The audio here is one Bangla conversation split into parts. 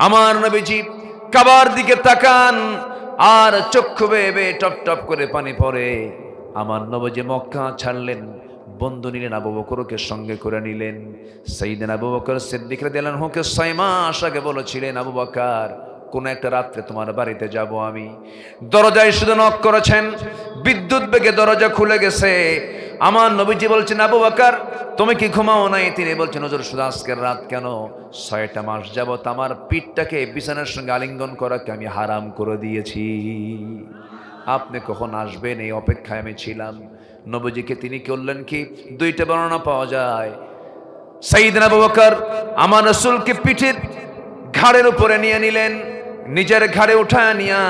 আমার নবীজি কাবার দিকে তাকান আর চক্ষু বেয়ে বেয়ে টপ টপ করে পানি পড়ে। আমার নবীজি মক্কা ছাড়লেন, বন্ধু নিলেন, আবু বকরকে সঙ্গে করে নিলেন। সাইয়েদনা আবু বকর সিদ্দিক রাদিয়াল্লাহু আনহুকে 6 মাস আগে বলেছিলেন, আবু বকর কোন একটা রাত্রে তোমার বাড়িতে যাব আমি। দরজায় শুধু নক করেছেন, বিদ্যুৎ বেগে দরজা খুলে গেছে। আমার নবীজি বলছেন, আবু বকর তুমি কি ঘুমাও নাই? তিনি বলছেন, হুজুর শুধু আজকের রাত কেন, 6টা মাস যাবত আমার পিঠটাকে বিছানার সঙ্গে আলিঙ্গন করাকে আমি হারাম করে দিয়েছি। আপনি কখন আসবেন এই অপেক্ষায় আমি ছিলাম। নবীজিকে তিনি করলেন কি, 2টা বর্ণনা পাওয়া যায়। সাইয়েদনা আবু বকর আমার রাসূলকে পিঠের ঘাড়ের উপরে নিয়ে নিলেন, নিজের ঘাড়ে উঠায় নিয়া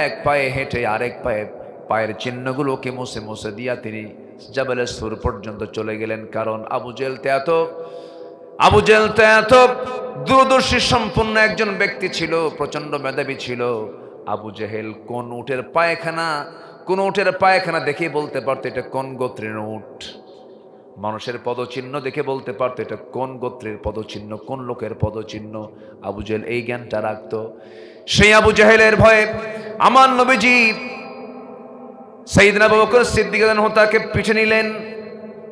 এক পায়ে হেঁটে আরেক পায়ে পায়ের চিহ্নগুলোকে মুছে মুছে দিয়া তিনি জাবালে সুর পর্যন্ত চলে গেলেন। কারণ আবু জেহেল তো এত দূরদর্শী সম্পন্ন একজন ব্যক্তি ছিল, প্রচন্ড মেধাবী ছিল। আবু জেহেল কোন উটের পায়খানা দেখে বলতে পারতো এটা কোন গোত্রের উট। মানুষের পদচিহ্ন দেখে বলতে পারতো এটা কোন গোত্রের পদচিহ্ন, কোন লোকের পদচিহ্ন। আবু জেহেল এই জ্ঞানটা রাখতো। সেই আবু জেহেলের ভয়ে আমার নবীজি সাইয়েদনা আবু বকর সিদ্দিক রাদিয়াল্লাহু আনহু তাকে পিঠে নিলেন,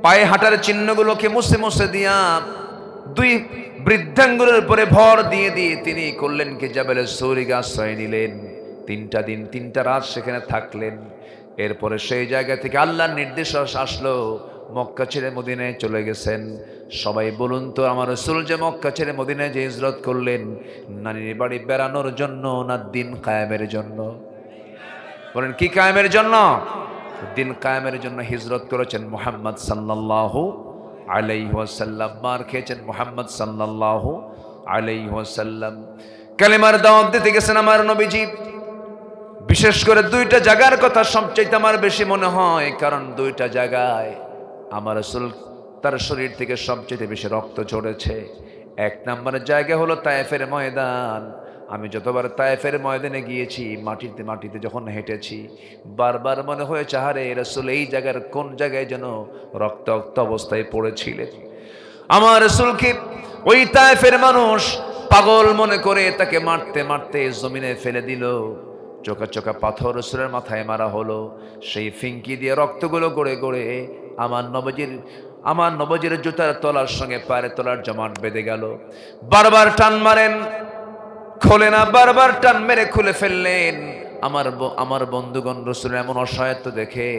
পায়ে হাঁটার চিহ্নগুলোকে মুছে মুছে দিয়া 2 বৃদ্ধাঙ্গুলের উপরে ভর দিয়ে দিয়ে তিনি করলেন কি, জাবালে সৌরিকে আশ্রয় নিলেন। 3টা দিন 3টা রাত সেখানে থাকলেন। এরপরে সেই জায়গা থেকে আল্লাহর নির্দেশ আসলো, মক্কা ছেড়ে মদিনায় চলে গেছেন। সবাই বলুন তো, আমার রাসূল যে মক্কা ছেড়ে মদিনায় যে হিজরত করলেন, নানির বাড়ি বেড়ানোর জন্য না দিন কায়েমের জন্য? বলেন, কি কায়েমের জন্য? দিন কায়েমের জন্য হিজরত করেছেন মুহাম্মদ সাল্লাল্লাহু আলাইহি ওয়াসাল্লাম। মার খেয়েছেন মুহাম্মদ সাল্লাল্লাহু আলাইহি ওয়াসাল্লাম। কালেমার দাওয়াত দিতে গেছেন আমার নবীজি। বিশেষ করে 2টা জায়গার কথা সবচেয়ে আমার বেশি মনে হয়, কারণ 2টা জায়গায় আমার রাসূল তার শরীর থেকে সবচেয়ে বেশি রক্ত ঝরেছে। 1 নম্বরের জায়গা হলো তায়েফের ময়দান। আমি যতবার তায়েফের ময়দানে গিয়েছি, মাটিতে মাটিতে যখন হেঁটেছি, বারবার মনে হয়েছে, আরে রাসূল এই জায়গার কোন জায়গায় যেন রক্তাক্ত অবস্থায় পড়েছিলেন। আমার রাসূলকে ওই তায়েফের মানুষ পাগল মনে করে তাকে মারতে মারতে জমিনে ফেলে দিল। চোখা চোখা পাথর রাসূলের মাথায় মারা হলো। সেই ফিঙ্কি দিয়ে রক্তগুলো গড়ে গড়ে আমার নবীজির জুতার তলার সঙ্গে পায়ের তলার জমাট বেঁধে গেল। বারবার টান মারেন, খোলে না, বারবার টান মেরে খুলে ফেললেন। আমার বন্ধুগণ রাসূলের এমন অসহায়ত্ব দেখে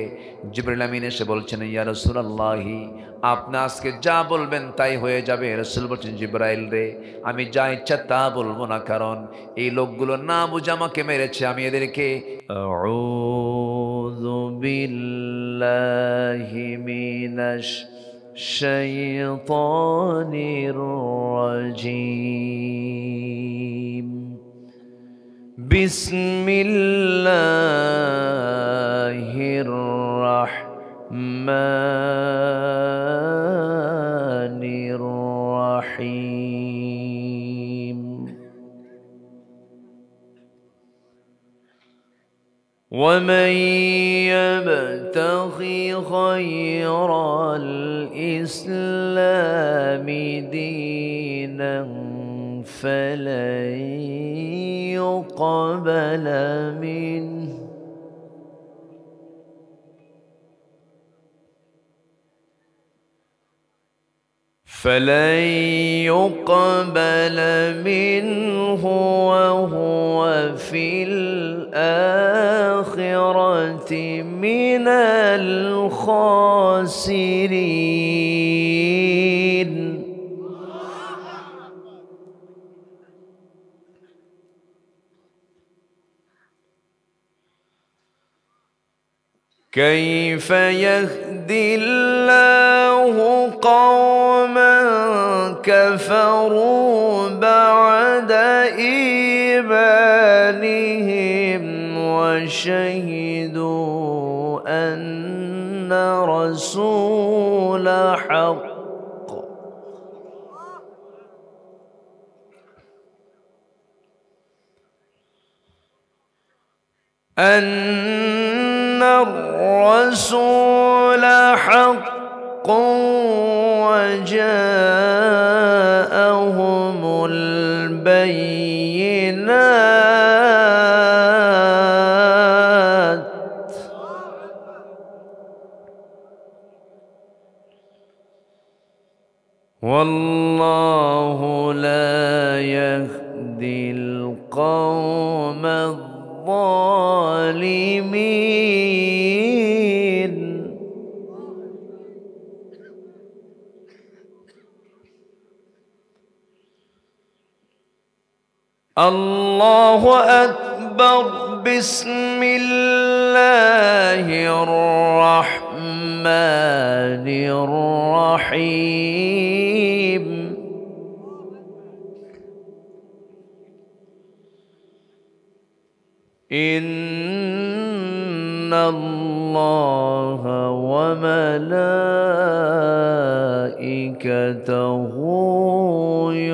জিবরিল আমিন এসে বলছেন, ইয়া রাসূলুল্লাহি আপনি আজকে যা বলবেন তাই হয়ে যাবে। রাসূল বলছেন, জিবরাইল রে আমি যা ইচ্ছা তা বলবো না, কারণ এই লোকগুলো না বুঝে আমাকে মেরেছে, আমি এদেরকে আউযু বিল্লাহি মিনাশ শাইতানির রাজীম। বিসমিল্লাহির রাহমানির রাহিম। ومن يبتغي غير الإسلام دينا فلن يقبل منه وهو في الآخرة من الخاسرين. كيف يهدي الله قوما كفروا بعد إيمانهم وشهدوا أن رسول حق أن الرسول حق وجاءهم البينات بالبينات والله لا يهدي القوم الظالمين. الله أكبر. بسم الله الرحمن الرحيم. إن الله وملائكته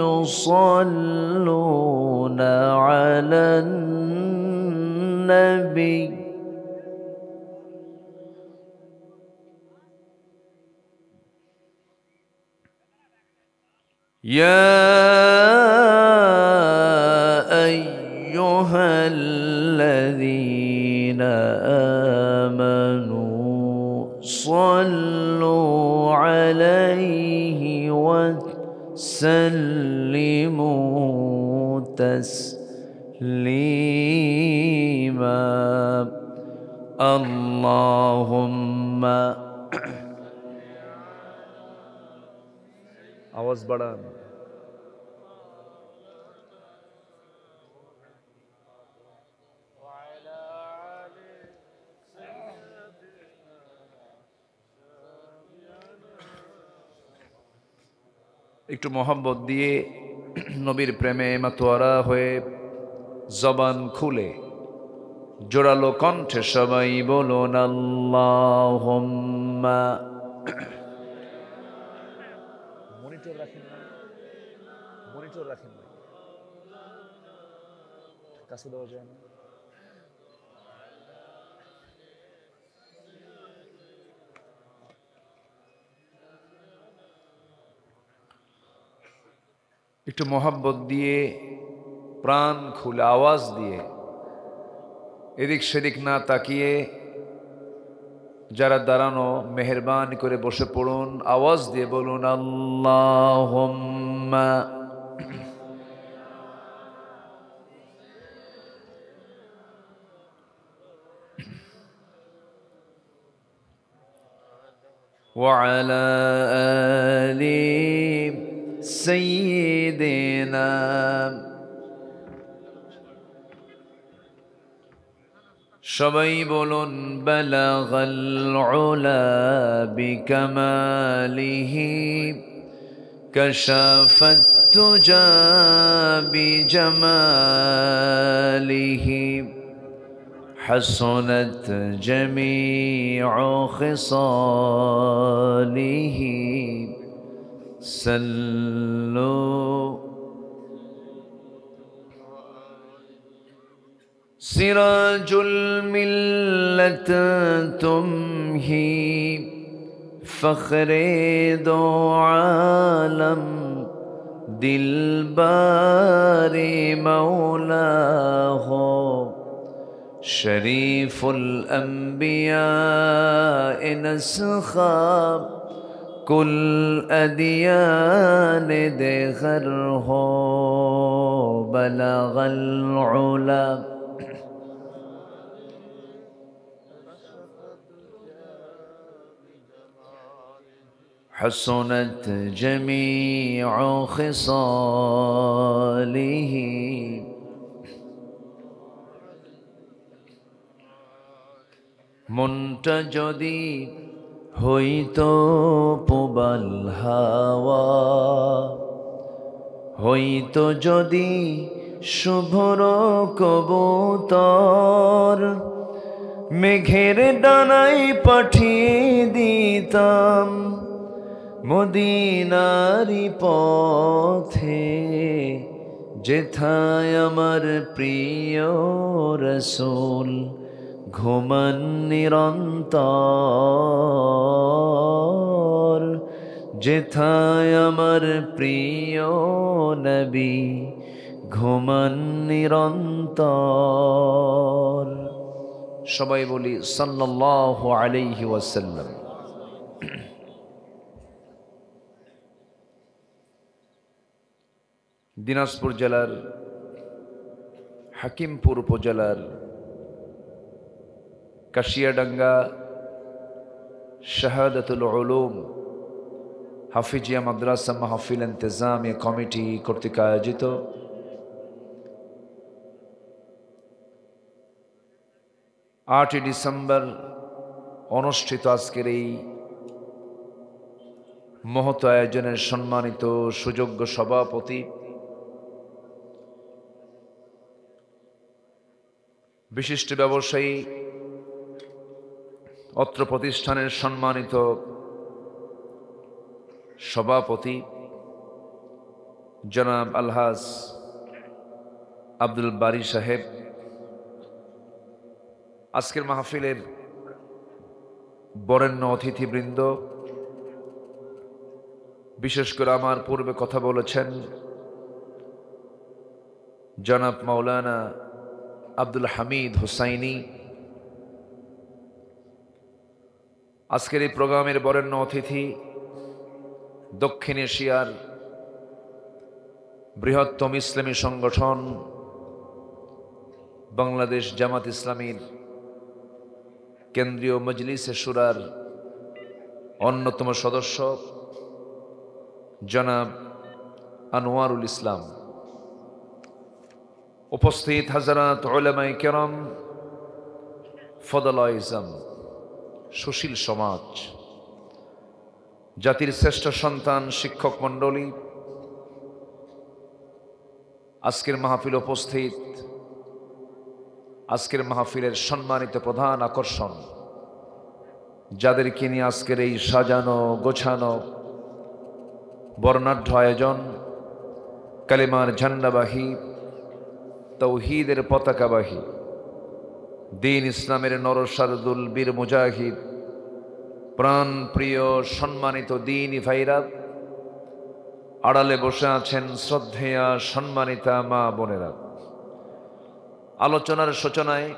يصلون على النبي يا أيها الذين آمنوا صلوا عليه وسلموا تسليما. اللهم आवाज बढ़ान একটু মোহাম্মত দিয়ে নবীর প্রেমে মাতোয়ারা হয়ে জবান খুলে জোরালো কণ্ঠে সবাই বলুন আল্লাহুম্মা। মনিটর রাখেন না, মনিটর রাখেন না, কাছে দেওয়া যায় না। একটু মোহাব্বত দিয়ে প্রাণ খুলে আওয়াজ দিয়ে এদিক সেদিক না তাকিয়ে যারা দাঁড়ানো মেহেরবানি করে বসে পড়ুন, আওয়াজ দিয়ে বলুন আল্লাহুম্মা। وعلى آل سيدنا সবাই বলুন বালাগাল উলা বিকামালিহি কাশাফাত তুজা বিজামালিহি حسنت جميع خصاله صلوا سراج الملة تمهي فخر دو عالم دلبار مولاه شريف الأنبياء نسخاب كل أديان دخره بلغ العلا حسنت جميع خصاله মনটা যদি হইতো প্রবাল হাওয়া, হইতো যদি শুভ্র কবুতর, মেঘের ডানায় পাঠিয়ে দিতাম মদিনারি পথে, যেথায় আমার প্রিয় রাসূল ঘুমান নিরন্তর, যেথায় আমার প্রিয় নবী ঘুমান নিরন্তর। সবাই বলি সাল্লাল্লাহু আলাইহি ওয়াসাল্লাম। দিনাজপুর জেলার হাকিমপুর উপজেলার কাশিয়াডাঙ্গা শাহাদাতুল উলুম হাফিজিয়া মাদ্রাসা মাহফিল ইন্তেজামিয়া কমিটি কর্তৃক আয়োজিত 8 ডিসেম্বর অনুষ্ঠিত আজকের এই মহৎ আয়োজনের সম্মানিত সুযোগ্য সভাপতি, বিশিষ্ট ব্যবসায়ী, অত্র প্রতিষ্ঠানের সম্মানিত সভাপতি জনাব আলহাজ আব্দুল বারী সাহেব, আজকের মাহফিলের বরেণ্য অতিথিবৃন্দ, বিশেষ করে আমার পূর্বে কথা বলেছেন জনাব মাওলানা আব্দুল হামিদ হুসাইনি, আজকের এই প্রোগ্রামের বরেণ্য অতিথি দক্ষিণ এশিয়ার বৃহত্তম ইসলামী সংগঠন বাংলাদেশ জামাত ইসলামীর কেন্দ্রীয় মজলিসে শুরার অন্যতম সদস্য জনাব আনোয়ারুল ইসলাম, উপস্থিত হাজরাত উলামায়ে কেরাম, ফদলা ইজম, সুশীল সমাজ, জাতির শ্রেষ্ঠ সন্তান, শিক্ষক মণ্ডলী, আজকের মাহফিল উপস্থিত, আজকের মাহফিলের সম্মানিত প্রধান আকর্ষণ, যাদেরকে নিয়ে আজকের এই সাজানো গোছানো বর্ণাঢ্য আয়োজন, কালিমার ঝান্ডাবাহী, তৌহিদের পতাকাবাহী, দ্বীন ইসলামের নরসারদুল বীর মুজাহিদ, প্রাণ প্রিয় সম্মানিত দ্বীনি ভাইরা, আড়ালে বসে আছেন শ্রদ্ধেয়া সম্মানিতা মা বোনেরা। আলোচনার সূচনায়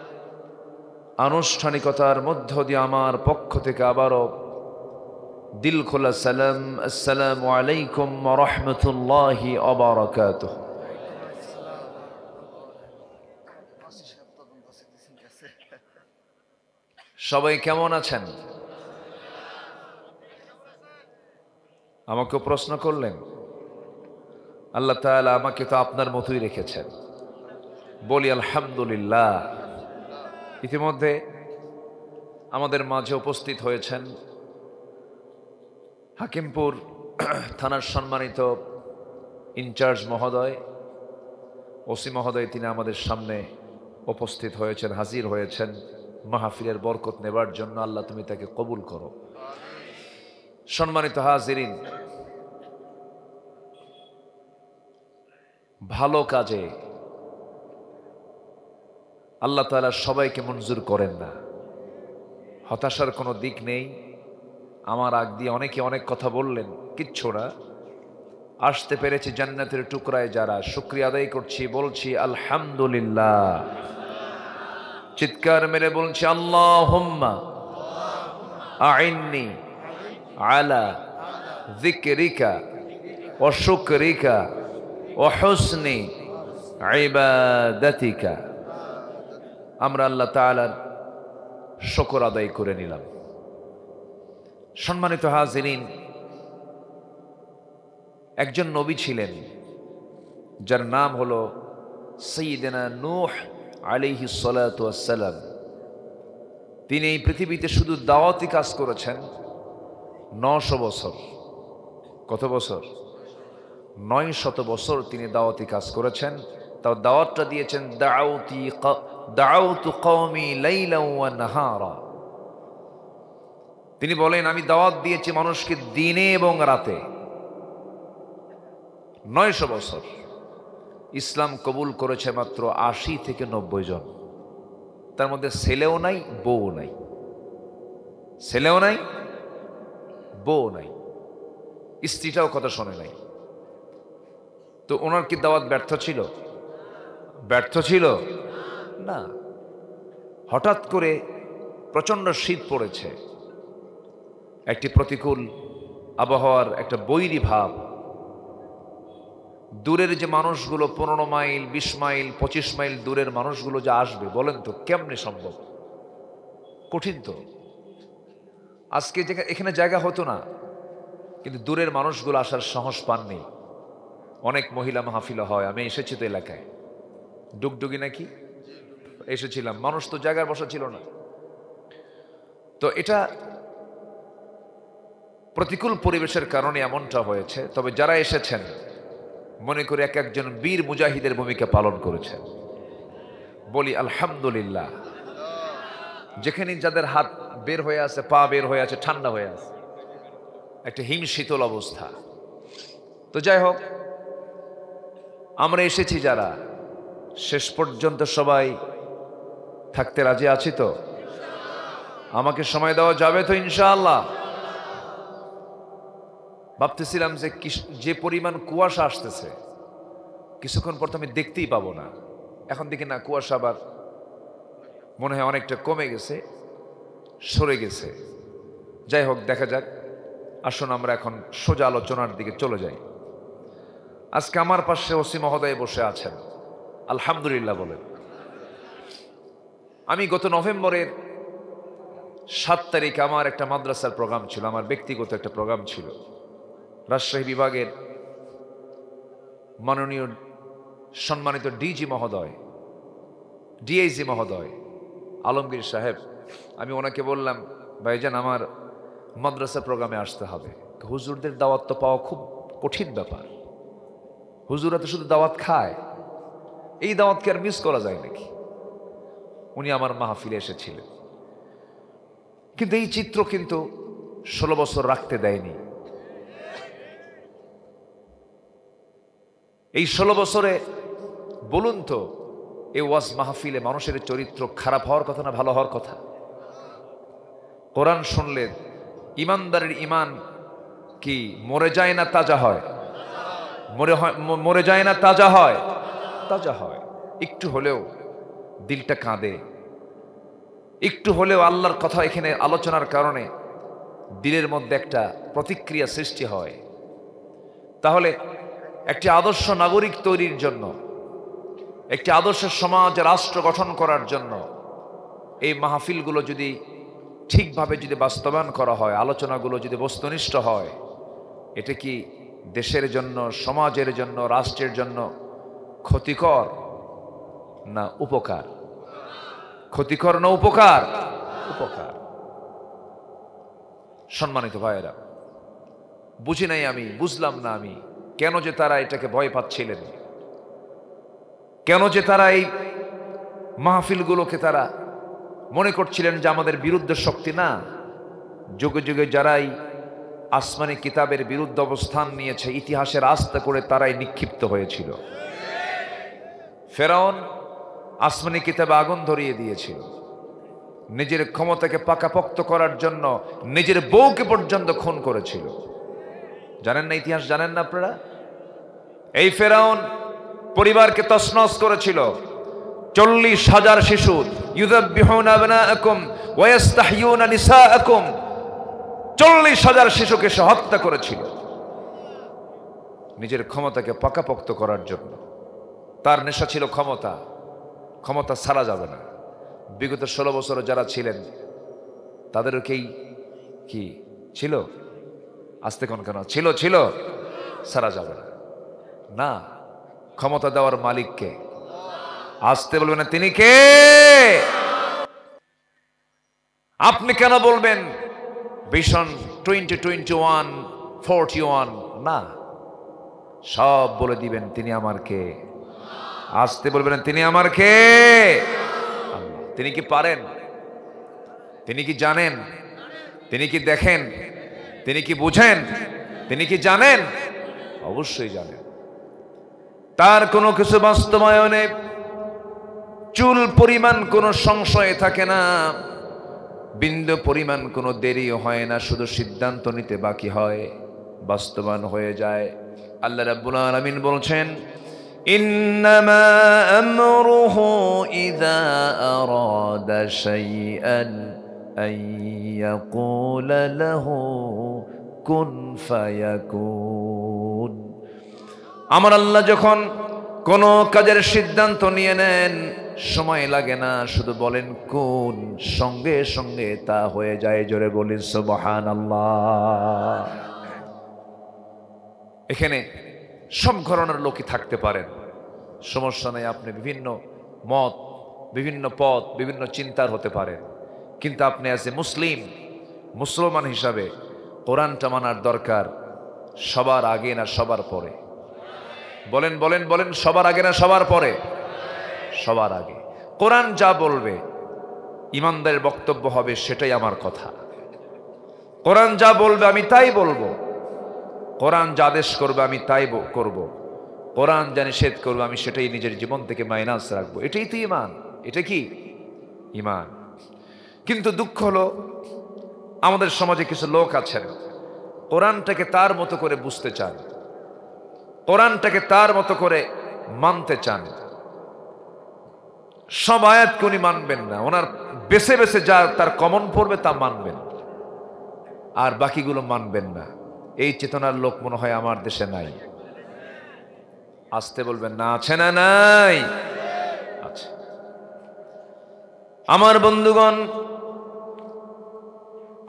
আনুষ্ঠানিকতার মধ্য দিয়ে আমার পক্ষ থেকে আবারও দিল খোলা সালাম, আসসালামু আলাইকুম ওয়া রাহমাতুল্লাহি ওয়া বারাকাতুহু। সবাই কেমন আছেন? আমাকে প্রশ্ন করলেন, আল্লাহ তাআলা আমাকে তো আপনার মতোই রেখেছেন, বলি আলহামদুলিল্লাহ। ইতিমধ্যে আমাদের মাঝে উপস্থিত হয়েছেন হাকিমপুর থানার সম্মানিত ইনচার্জ মহোদয়, ওসি মহোদয়, তিনি আমাদের সামনে উপস্থিত হয়েছেন, হাজির হয়েছেন মাহফিলের বরকত নেবার জন্য। আল্লাহ তুমি তাকে কবুল করো। সম্মানিত হাজিরিন, ভালো কাজে আল্লাহ তাআলা সবাইকে মঞ্জুর করেন না, হতাশার কোনো দিক নেই। আমার আগ দিয়ে অনেকে অনেক কথা বললেন, কিচ্ছু না, আসতে পেরেছি জান্নাতের টুকরায় যারা, শুকরিয়া আদায় করছি, বলছি আলহামদুলিল্লাহ। চিৎকার মেরে বলছি আল্লাহুম্মা আইন্নি আলা যিকরিকা ওয়া শুকরিকা ওয়া হুসনি ইবাদাতিকা। আমরা আল্লাহ তাআলার শুকর আদায় করে নিলাম। সম্মানিত হাজিরিন, একজন নবী ছিলেন যার নাম হলো সাইয়্যিদনা নূহ আলাইহিস সালাতু ওয়াস সালাম। তিনি এই পৃথিবীতে শুধু দাওয়াতি কাজ করেছেন 900 বছর। কত বছর? 900 বছর তিনি দাওয়াতি কাজ করেছেন। তাও দাওয়াতটা দিয়েছেন দাউতু কওমি লাইলা ওয়া নাহারা। তিনি বলেন, আমি দাওয়াত দিয়েছি মানুষকে দিনে এবং রাতে। 900 বছর। ইসলাম কবুল করেছে মাত্র 80 থেকে 90 জন। তার মধ্যে ছেলেও নাই, বউ নাই। ছেলেও নাই, বউ নাই, স্ত্রীটাও কথা শোনে নাই। তো ওনার কি দাওয়াত ব্যর্থ ছিল? ব্যর্থ ছিল না। হঠাৎ করে প্রচণ্ড শীত পড়েছে, একটি প্রতিকূল আবহাওয়ার একটা বৈরী ভাব। দূরের যে মানুষগুলো 15 মাইল 20 মাইল 25 মাইল দূরের মানুষগুলো যে আসবে, বলেন তো কেমনে সম্ভব? কঠিন তো। আজকে এখানে জায়গা হতো না, কিন্তু দূরের মানুষগুলো আসার সাহস পাননি। অনেক মহিলা মাহফিল হয়, আমি এসেছি তো এলাকায়, ডুগডুগি নাকি এসেছিলাম, মানুষ তো জায়গায় বসা ছিল না। তো এটা প্রতিকূল পরিবেশের কারণে এমনটা হয়েছে। তবে যারা এসেছেন মনে করে এক একজন বীর মুজাহিদের ভূমিকা পালন করেছেন, বলি আলহামদুলিল্লাহ। যেখানে যাদের হাত বের হয়ে আছে, পা বের হয়ে আছে, ঠান্ডা হয়ে আছে, একটা হিম শীতল অবস্থা। তো যাই হোক, আমরা এসেছি যারা, শেষ পর্যন্ত সবাই থাকতে রাজি আছি তো? আমাকে সময় দেওয়া যাবে তো ইনশাআল্লাহ? ভাবতেছিলাম যে পরিমাণ কুয়াশা আসতেছে, কিছুক্ষণ পর তো আমি দেখতেই পাবো না। এখন দেখি না, কুয়াশা আবার মনে হয় অনেকটা কমে গেছে, সরে গেছে। যাই হোক, দেখা যাক। আসুন আমরা এখন সোজা আলোচনার দিকে চলে যাই। আজকে আমার পাশে ওসি মহোদয় বসে আছেন, আলহামদুলিল্লাহ বলেন। আমি গত নভেম্বরের 7 তারিখ আমার একটা মাদ্রাসার প্রোগ্রাম ছিল, আমার ব্যক্তিগত একটা প্রোগ্রাম ছিল। রাজশাহী বিভাগের মাননীয় সম্মানিত ডিজি মহোদয়, ডিআইজি মহোদয় আলমগীর সাহেব, আমি ওনাকে বললাম, ভাইজান আমার মাদ্রাসা প্রোগ্রামে আসতে হবে। হুজুরদের দাওয়াত তো পাওয়া খুব কঠিন ব্যাপার, হুজুরা তো শুধু দাওয়াত খায়, এই দাওয়াতকে আর মিস করা যায় নাকি? উনি আমার মাহফিলে এসেছিলেন, কিন্তু এই চিত্র কিন্তু 16 বছর রাখতে দেয়নি। এই 16 বছরে বলুন তো, এই ওয়াজ মাহফিলে মানুষের চরিত্র খারাপ হওয়ার কথা না ভালো হওয়ার কথা? কোরআন শুনলে ইমানদারের ইমান কি মরে যায় না তাজা হয়? মরে যায় না তাজা হয়? তাজা হয়। একটু হলেও দিলটা কাঁদে, একটু হলেও আল্লাহর কথা এখানে আলোচনার কারণে দিলের মধ্যে একটা প্রতিক্রিয়া সৃষ্টি হয়। তাহলে একটি আদর্শ নাগরিক তৈরির জন্য, একটি আদর্শ সমাজ রাষ্ট্র গঠন করার জন্য এই মাহফিলগুলো যদি ঠিকভাবে যদি বাস্তবায়ন করা হয়, আলোচনাগুলো যদি বস্তুনিষ্ঠ হয়, এটা কি দেশের জন্য, সমাজের জন্য, রাষ্ট্রের জন্য ক্ষতিকর না উপকার? ক্ষতিকর না উপকার? উপকার। সম্মানিত ভাইয়েরা, বুঝি নাই আমি, বুঝলাম না আমি কেন যে তারা এটাকে ভয় পাচ্ছিলেন, কেন যে তারা এই মাহফিলগুলোকে তারা মনে করছিলেন যে আমাদের বিরুদ্ধে শক্তি। না, যুগে যুগে যারাই আসমানি কিতাবের বিরুদ্ধে অবস্থান নিয়েছে, ইতিহাসের আস্থা করে তারাই নিক্ষিপ্ত হয়েছিল। ফেরাউন আসমানি কিতাবে আগুন ধরিয়ে দিয়েছিল, নিজের ক্ষমতাকে পাকাপোক্ত করার জন্য নিজের বউকে পর্যন্ত খুন করেছিল। জানেন না ইতিহাস? জানেন না আপনারা? এই ফেরাউন পরিবারকে তছনছ করেছিল। 40,000 শিশু, ইউযাব্বিহুনা আবনাআকুম ওয়া ইস্তাহয়ুনা নিসাআকুম, 40,000 শিশুকে সে হত্যা করেছিল নিজের ক্ষমতাকে পাকাপোক্ত করার জন্য। তার নেশা ছিল ক্ষমতা, ক্ষমতা ছাড়া যাবে না। বিগত 16 বছরে যারা ছিলেন তাদেরও কি ছিল? আসতে কোন কেন ছিল? ছিল, ছাড়া যাবে না। না, ক্ষমতা দেওয়ার মালিককে আসতে বলবেন না, তিনি কে? আপনি কেন বলবেন ভিশন 2021 41? না, সব বলে দিবেন তিনি আমার কে। আসতে বলবেন তিনি আমার কে? আল্লাহ। তিনি কি পারেন? তিনি কি জানেন? তিনি কি দেখেন? তিনি কি বুঝেন? তিনি কি জানেন? অবশ্যই জানেন। তার কোনো কিছু বাস্তবায়নে চুল পরিমাণ কোনো সংশয় থাকে না, বিন্দু পরিমাণ কোনো দেরিও হয় না, শুধু সিদ্ধান্ত নিতে বাকি হয়, বাস্তবায়ন হয়ে যায়। আল্লাহ রাব্বুল আলামিন বলছেন, ইন্নামা আমরুহু ইযা আরাদা শাইআন আন ইয়াকুলা লাহু কুন ফায়াকুন। আমার আল্লাহ যখন কোন কাজের সিদ্ধান্ত নিয়ে নেন সময় লাগে না, শুধু বলেন কোন, সঙ্গে সঙ্গে তা হয়ে যায়। জোরে বলি সুবহানাল্লাহ। এখানে সব ঘরানার লোকই থাকতে পারেন, সমস্যা নেই। আপনি বিভিন্ন মত, বিভিন্ন পথ, বিভিন্ন চিন্তার হতে পারেন, কিন্তু আপনি অ্যাজ এ মুসলমান হিসাবে কোরআনটা মানার দরকার সবার আগে না সবার পরে? বলেন বলেন বলেন, সবার আগে না সবার পরে? সবার আগে। কোরআন যা বলবে ইমানদারের বক্তব্য হবে সেটাই আমার কথা। কোরআন যা বলবে আমি তাই বলবো। কোরআন যা আদেশ করবে আমি তাই করব। কোরআন যা নিষেধ করবে আমি সেটাই নিজের জীবন থেকে মাইনাস রাখবো। এটাই তো ঈমান। এটা কি ঈমান? কিন্তু দুঃখ হলো আমাদের সমাজে কিছু লোক আছেন কোরআনটাকে তার মতো করে বুঝতে চান, কোরআনটাকে তার মতো করে মানতে চান। সব আয়াতকে উনি মানবেন না, ওনার বেছে বেছে যা তার কমন পড়বে তা মানবেন, আর বাকিগুলো মানবেন না। এই চেতনার লোক মনে হয় আমার দেশে নাই। আসতে বলবেন না, আছে না নাই? আছে। আমার বন্ধুগণ,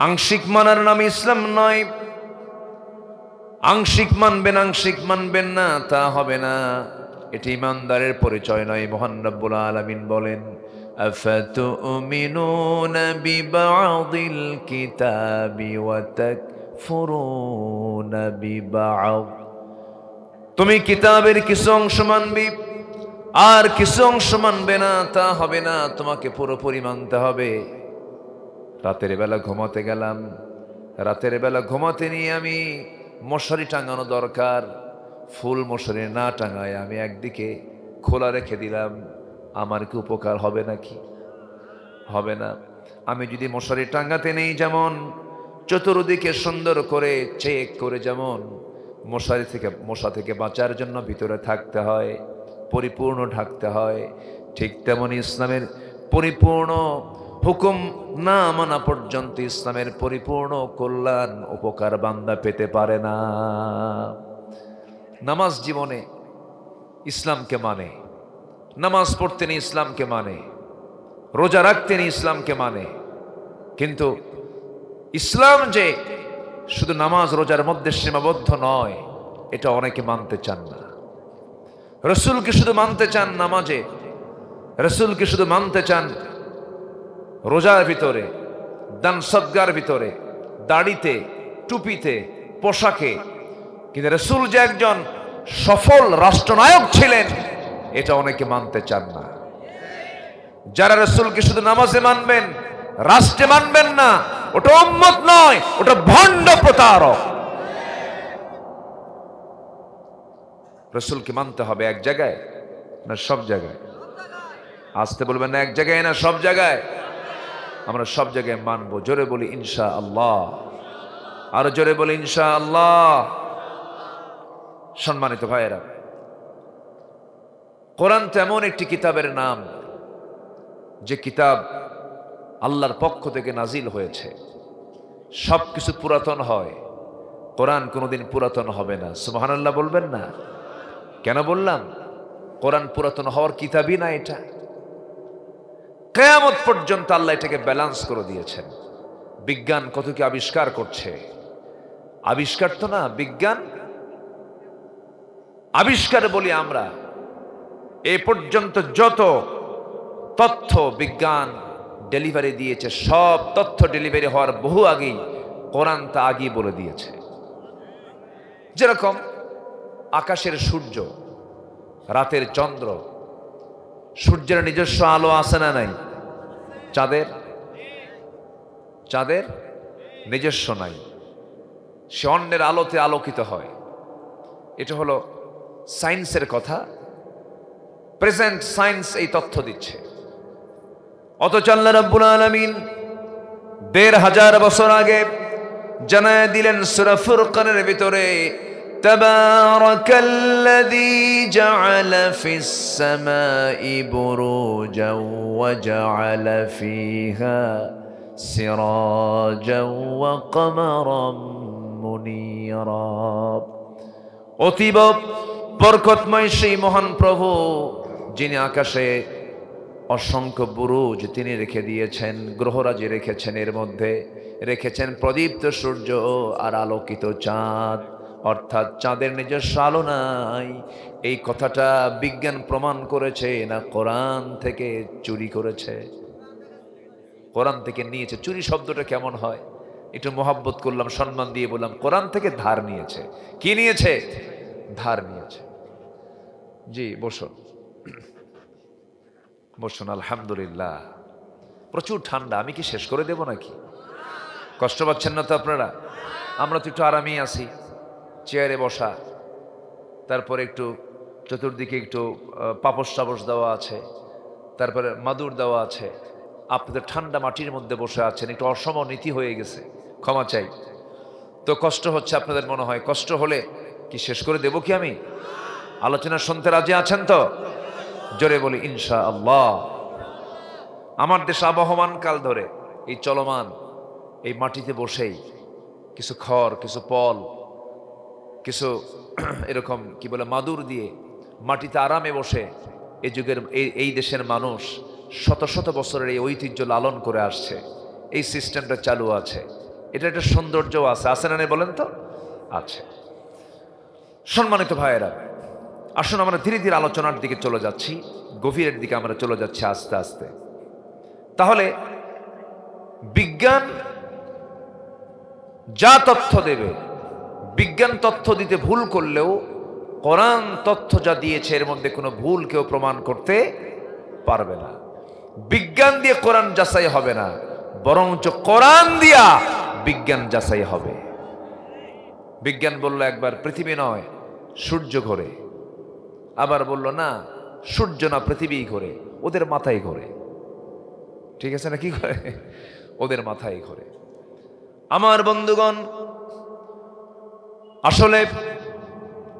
আংশিক মানার নাম ইসলাম নয়। আংশিক মানবেন না তা হবে না। এটি ইমানদারের পরিচয় নয়। মহান রব্বুল আলামিন বলেন, আফাতুমিনুনা বিবা'দিল কিতাবি ওয়া তাকফুরুনা বিবা'দ। তুমি কিতাবের কিছু অংশ মানবি আর কিছু অংশ মানবে না, তা হবে না। তোমাকে পুরোপুরি মানতে হবে। রাতের বেলা ঘুমাতে গেলাম, রাতের বেলা ঘুমাতে নিয়ে আমি মশারি টাঙানো দরকার, ফুল মশারি না টাঙায় আমি একদিকে খোলা রেখে দিলাম, আমার কি উপকার হবে নাকি? হবে না। আমি যদি মশারি টাঙাতে নেই, যেমন চতুর্দিকে সুন্দর করে চেক করে, যেমন মশা থেকে বাঁচার জন্য ভিতরে থাকতে হয়, পরিপূর্ণ ঢাকতে হয়, ঠিক তেমনি ইসলামের পরিপূর্ণ হুকুম না মানা পর্যন্ত ইসলামের পরিপূর্ণ কল্যাণ উপকার বান্দা পেতে পারে না। নামাজ জীবনে ইসলামকে মানে, নামাজ পড়তেন ইসলামকে মানে, রোজা রাখতেন ইসলামকে মানে, কিন্তু ইসলাম যে শুধু নামাজ রোজার মধ্যে সীমাবদ্ধ নয়, এটা অনেকে মানতে চান না। রসুলকে শুধু মানতে চান নামাজে, রসুলকে শুধু মানতে চান রোজার ভিতরে, দান সদকার ভিতরে, দাড়িতে, টুপিতে, পোশাকে, কিন্তু রসুল যে একজন সফল রাষ্ট্রনায়ক ছিলেন এটা অনেকে মানতে চান না। যারা রসুলকে শুধু নামাজে মানবেন, রাষ্ট্রে মানবেন না, ওটা উম্মত নয়, ওটা ভণ্ড প্রতারক। রসুলকে মানতে হবে এক জায়গায় না সব জায়গায়? আসতে বলবেন না, এক জায়গায় না সব জায়গায়? আমরা সব জায়গায় মানবো। জোরে বলি ইনশাআল্লাহ, আরো জোরে বলি ইনশাআল্লাহ। সম্মানিত ভাইয়েরা, কোরআন তো এমন একটি কিতাবের নাম যে কিতাব আল্লাহর পক্ষ থেকে নাজিল হয়েছে। সবকিছু পুরাতন হয়, কোরআন কোনোদিন পুরাতন হবে না। সুবহানাল্লাহ বলবেন না? কেন বললাম? কোরআন পুরাতন হওয়ার কিতাবই না এটা। কিয়ামত পর্যন্ত আল্লাহ এটাকে ব্যালেন্স করে দিয়েছেন। বিজ্ঞান কত কি আবিষ্কার করছে, আবিষ্কার তো না, বিজ্ঞান আবিষ্কার বলি আমরা। এ পর্যন্ত যত তথ্য বিজ্ঞান ডেলিভারি দিয়েছে, সব তথ্য ডেলিভারি হওয়ার বহু আগেই কোরআন তা আগেই বলে দিয়েছে। যেরকম আকাশের সূর্য, রাতের চন্দ্র, সূর্যের নিজস্ব আলো আছে না নাই? চাঁদের নিজস্ব নাই, সে অন্যের আলোতে আলোকিত হয়। এটা হলো সায়েন্সের কথা। প্রেজেন্ট সায়েন্স এই তথ্য দিচ্ছে। অথচ আল্লাহ রাব্বুল আলামিন ১৫০০ বছর আগে জানায় দিলেন সূরা ফুরকানের ভিতরে, তাবারাকাল্লাযী জাআলা ফিস সামাই বুরুজাও ওয়া জাআলা ফিহা সিরাজাও ওয়া কমারাম মুনীরা। অতীব বরকতময় সেই মহান প্রভু যিনি আকাশে অসংখ্য বুরুজ তিনি রেখে দিয়েছেন, গ্রহরাজি রেখেছেন, এর মধ্যে রেখেছেন প্রদীপ্ত সূর্য আর আলোকিত চাঁদ, অর্থাৎ চাঁদের নিজস্ব আলো নাই। এই কথাটা বিজ্ঞান প্রমাণ করেছে না কোরআন থেকে চুরি করেছে? কোরআন থেকে নিয়েছে। চুরি শব্দটা কেমন হয়? একটু মোহাব্বত করলাম, সম্মান দিয়ে বললাম কোরআন থেকে ধার নিয়েছে। কি নিয়েছে? ধার নিয়েছে। জি বসুন, বসুন। আলহামদুলিল্লাহ, প্রচুর ঠান্ডা। আমি কি শেষ করে দেব নাকি? কষ্ট পাচ্ছেন না তো আপনারা? আমরা তো একটু আরামেই আছি, চেয়ারে বসা, তারপরে একটু চতুর্দিকে একটু পাপস টাপস দেওয়া আছে, তারপরে মাদুর দেওয়া আছে। আপনাদের ঠান্ডা মাটির মধ্যে বসে আছেন, একটু অসমনীতি হয়ে গেছে, ক্ষমা চাই। তো কষ্ট হচ্ছে আপনাদের মনে হয়। কষ্ট হলে কি শেষ করে দেব কি আমি? আলোচনা শুনতে রাজি আছেন তো? জোরে বলি ইনশাআল্লাহ। আমার দেশ আবহমান কাল ধরে এই চলমান এই মাটিতে বসেই কিছু খড়, কিছু পল, কিছু এরকম কি বলে মাদুর দিয়ে মাটিতে আরামে বসে এই যুগের এই দেশের মানুষ শত শত বছরের এই ঐতিহ্য লালন করে আসছে। এই সিস্টেমটা চালু আছে, এটা একটা সৌন্দর্য আছে। আছে না নেই বলেন তো? আছে। সম্মানিত ভাইয়েরা, আসুন আমরা ধীরে ধীরে আলোচনার দিকে চলে যাচ্ছি, গভীরের দিকে আমরা চলে যাচ্ছি আস্তে আস্তে। তাহলে বিজ্ঞান যা তথ্য দেবে, বিজ্ঞান তথ্য দিতে ভুল করলেও কোরআন তথ্য যা দিয়েছে এর মধ্যে কোনো ভুল কেউ প্রমাণ করতে পারবে না। বিজ্ঞান দিয়ে কোরআন যাচাই হবে না, বরঞ্চ কোরআন দিয়া বিজ্ঞান যাচাই হবে। বিজ্ঞান বলল একবার পৃথিবী নয় সূর্য ঘোরে, আবার বলল না সূর্য না পৃথিবী ঘোরে, ওদের মাথায় ঘোরে। ঠিক আছে না? কি করে? ওদের মাথায় ঘোরে। আমার বন্ধুগণ, আসলে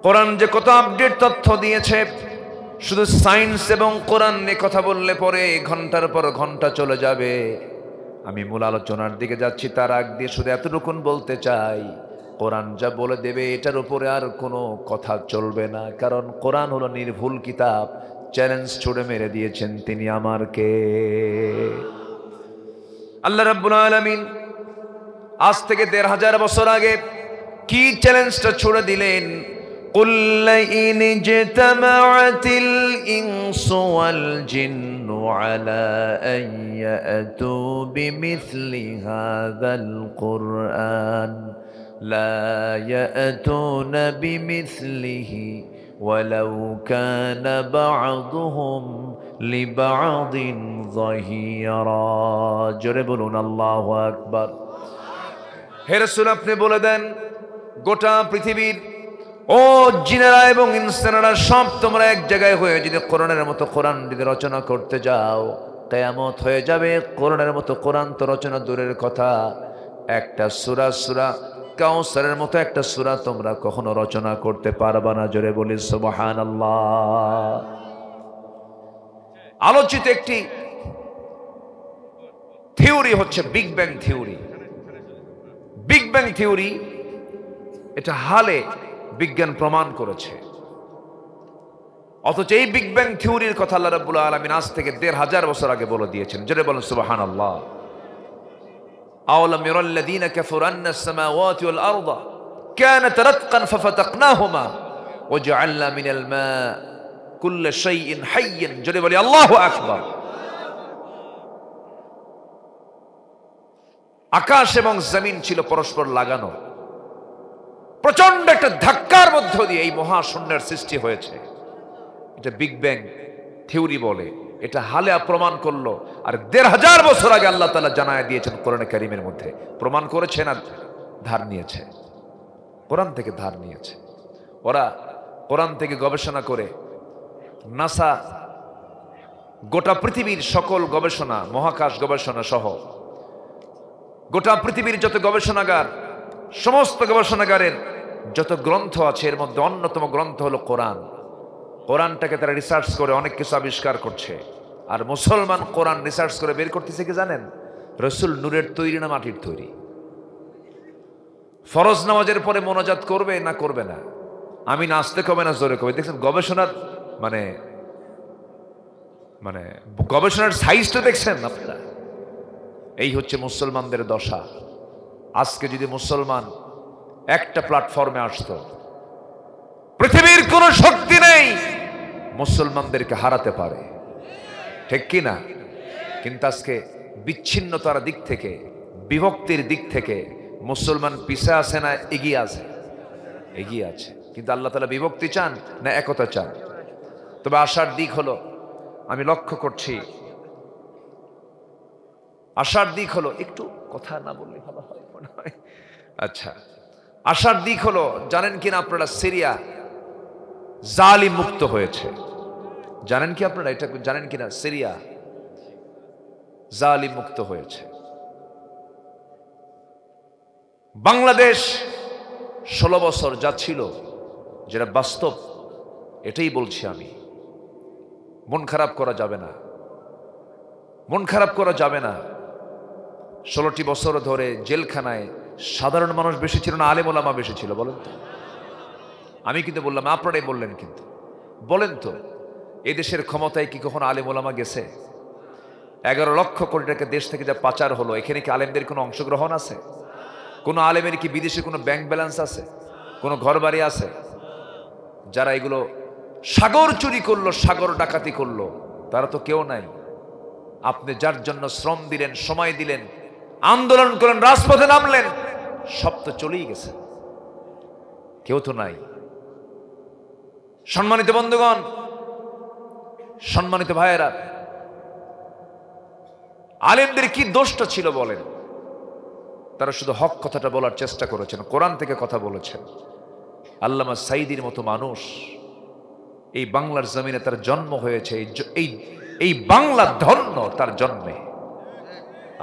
কোরআন যে কত আপডেট তথ্য দিয়েছে, শুধু সায়েন্স এবং কোরআন নিয়ে কথা বললে পরে ঘন্টার পর ঘন্টা চলে যাবে। আমি মূল আলোচনার দিকে যাচ্ছি, তার আগ দিয়ে শুধু এতটুকুন বলতে চাই, কোরআন যা বলে দেবে এটার উপরে আর কোনো কথা চলবে না, কারণ কোরআন হলো নির্ভুল কিতাব। চ্যালেঞ্জ ছুড়ে মেরে দিয়েছেন তিনি আমার কে? আল্লাহ রাব্বুল আলামিন আজ থেকে ১৫০০ বছর আগে কি চ্যালেঞ্জটা ছুড়ে দিলেন? قُلْ لَئِنِ اجْتَمَعَتِ الْإِنسُ وَالْجِنُّ عَلَىٰ أَن يَأْتُوا بِمِثْلِ هَٰذَا الْقُرْآنِ لَا يَأْتُونَ بِمِثْلِهِ وَلَوْ كَانَ بَعْضُهُمْ لِبَعْضٍ ظَهِيرًا। জোরে বলুন আল্লাহু আকবার। হে রাসূল, আপনি বলে দেন গোটা পৃথিবীর ও জিনেরা এবং ইনসানেরা সব তোমরা এক জায়গায় হয়ে যদি কোরআনের মতো কোরআন যদি রচনা করতে যাও, কিয়ামত হয়ে যাবে। কোরআনের মতো কোরআন তো রচনা দূরের কথা, একটা সূরা কাউসারের মতো একটা সূরা তোমরা কখনো রচনা করতে পারবা না। জোরে বলি সুবহানাল্লাহ। আলোচিত একটি থিওরি হচ্ছে big bang theory. Big bang theory এটা হালে বিজ্ঞান প্রমাণ করেছে, অথচ এই বিগ ব্যাং থিওরির কথা আল্লাহ রাব্বুল আলামিন আজ থেকে ১৫০০ বছর আগে বলে দিয়েছেন। জোরে বলেন সুবহানাল্লাহ। আওয়ালাম ইয়ারাল্লাযীনা কাফারু আন্নাস সামাওয়াতি ওয়াল আরদা কানাত রাতকান ফাফাতাকনাহুমা ওয়াজআলনা মিনাল মা কুল্লা শাইইন হাইয়্যিন। জোরে বলি আল্লাহু আকবার। আকাশ এবং জমিন ছিল পরস্পর লাগানো, প্রচন্ড একটা ধাক্কার মধ্য দিয়ে এই মহাশূন্যের সৃষ্টি হয়েছে। এটা বিগ ব্যাং থিওরি বলে, এটা হালে প্রমাণ করলো। আর ১৫০০ বছর আগে আল্লাহ তাআলা জানায় দিয়েছেন কোরআনে কারীমের মধ্যে। প্রমাণ করেছে না ধার নিয়েছে? কোরআন থেকে ধার নিয়েছে। ওরা কোরআন থেকে গবেষণা করে নাসা গোটা পৃথিবীর সকল গবেষণা, মহাকাশ গবেষণা সহ গোটা পৃথিবীর যত গবেষণাগার, সমস্ত গবেষণাগারের যত গ্রন্থ আছে এর মধ্যে অন্যতম গ্রন্থ হলো কোরআন। কোরআনটাকে তারা রিসার্চ করে অনেক কিছু আবিষ্কার করছে। আর মুসলমান কোরআন রিসার্চ করে বের করতেছে কি জানেন? রসুল নূরের তৈরি না মাটির তৈরি? ফরজ নামাজের পরে মোনাজাত করবে না করবে না? আমি নাচতে কবে না জোরে কবে? দেখছেন গবেষণার মানে মানে গবেষণার সাইজটা দেখছেন আপনারা? এই হচ্ছে মুসলমানদের দশা। আজকে যদি মুসলমান একটা প্ল্যাটফর্মে আসতো, পৃথিবীর কোন শক্তি নেই মুসলমানদেরকে হারাতে পারে, ঠিক কি না? কিন্তু আজকে বিচ্ছিন্নতার দিক থেকে, বিভক্তির দিক থেকে মুসলমান পিছে আছে না এগিয়ে আছে? এগিয়ে আছে। কিন্তু আল্লাহ তাআলা বিভক্তি চান না একতা চান? তবে আশার দিক হলো, আমি লক্ষ্য করছি, আশার দিক হলো, একটু কথা না বললে ভালো হয় মনে হয়। আচ্ছা, আশার দিক হলো, জানেন কিনা আপনারা সিরিয়া জালিম মুক্ত হয়েছে? জানেন কি আপনারা এটা? জানেন কিনা সিরিয়া জালিম মুক্ত হয়েছে? বাংলাদেশ 16 বছর যা ছিল, যেটা বাস্তব, এটাই বলছি আমি। মন খারাপ করা যাবে না, মন খারাপ করা যাবে না। 16টি বছর ধরে জেলখানায় সাধারণ মানুষ বেশি ছিল না আলেম ওলামা বেশি ছিল? বলেন তো। আমি কিন্তু বললাম, আপনারাই বললেন কিন্তু। বলেন তো, এদেশের ক্ষমতায় কি কখনো আলেম ওলামা গেছে? 11 লক্ষ কোটি টাকা দেশ থেকে যা পাচার হলো, এখানে কি আলেমদের কোনো অংশগ্রহণ আছে? কোনো আলেমের কি বিদেশে কোনো ব্যাংক ব্যালেন্স আছে? কোনো ঘর বাড়ি আছে? যারা এগুলো সাগর চুরি করলো, সাগর ডাকাতি করলো, তারা তো কেউ নাই। আপনি যার জন্য শ্রম দিলেন, সময় দিলেন, আন্দোলন করেন, রাজপথে নামলেন, সব তো চলেই গেছে, কেউ তো নাই। সম্মানিত বন্ধুগণ, সম্মানিত ভাইয়েরা, আলেমদের কি দোষটা ছিল বলেন? তারা শুধু হক কথাটা বলার চেষ্টা করেছেন, কোরআন থেকে কথা বলেছেন। আল্লামা সাঈদীর মতো মানুষ এই বাংলার জমিনে তার জন্ম হয়েছে, এই বাংলা ধন্য তার জন্মে,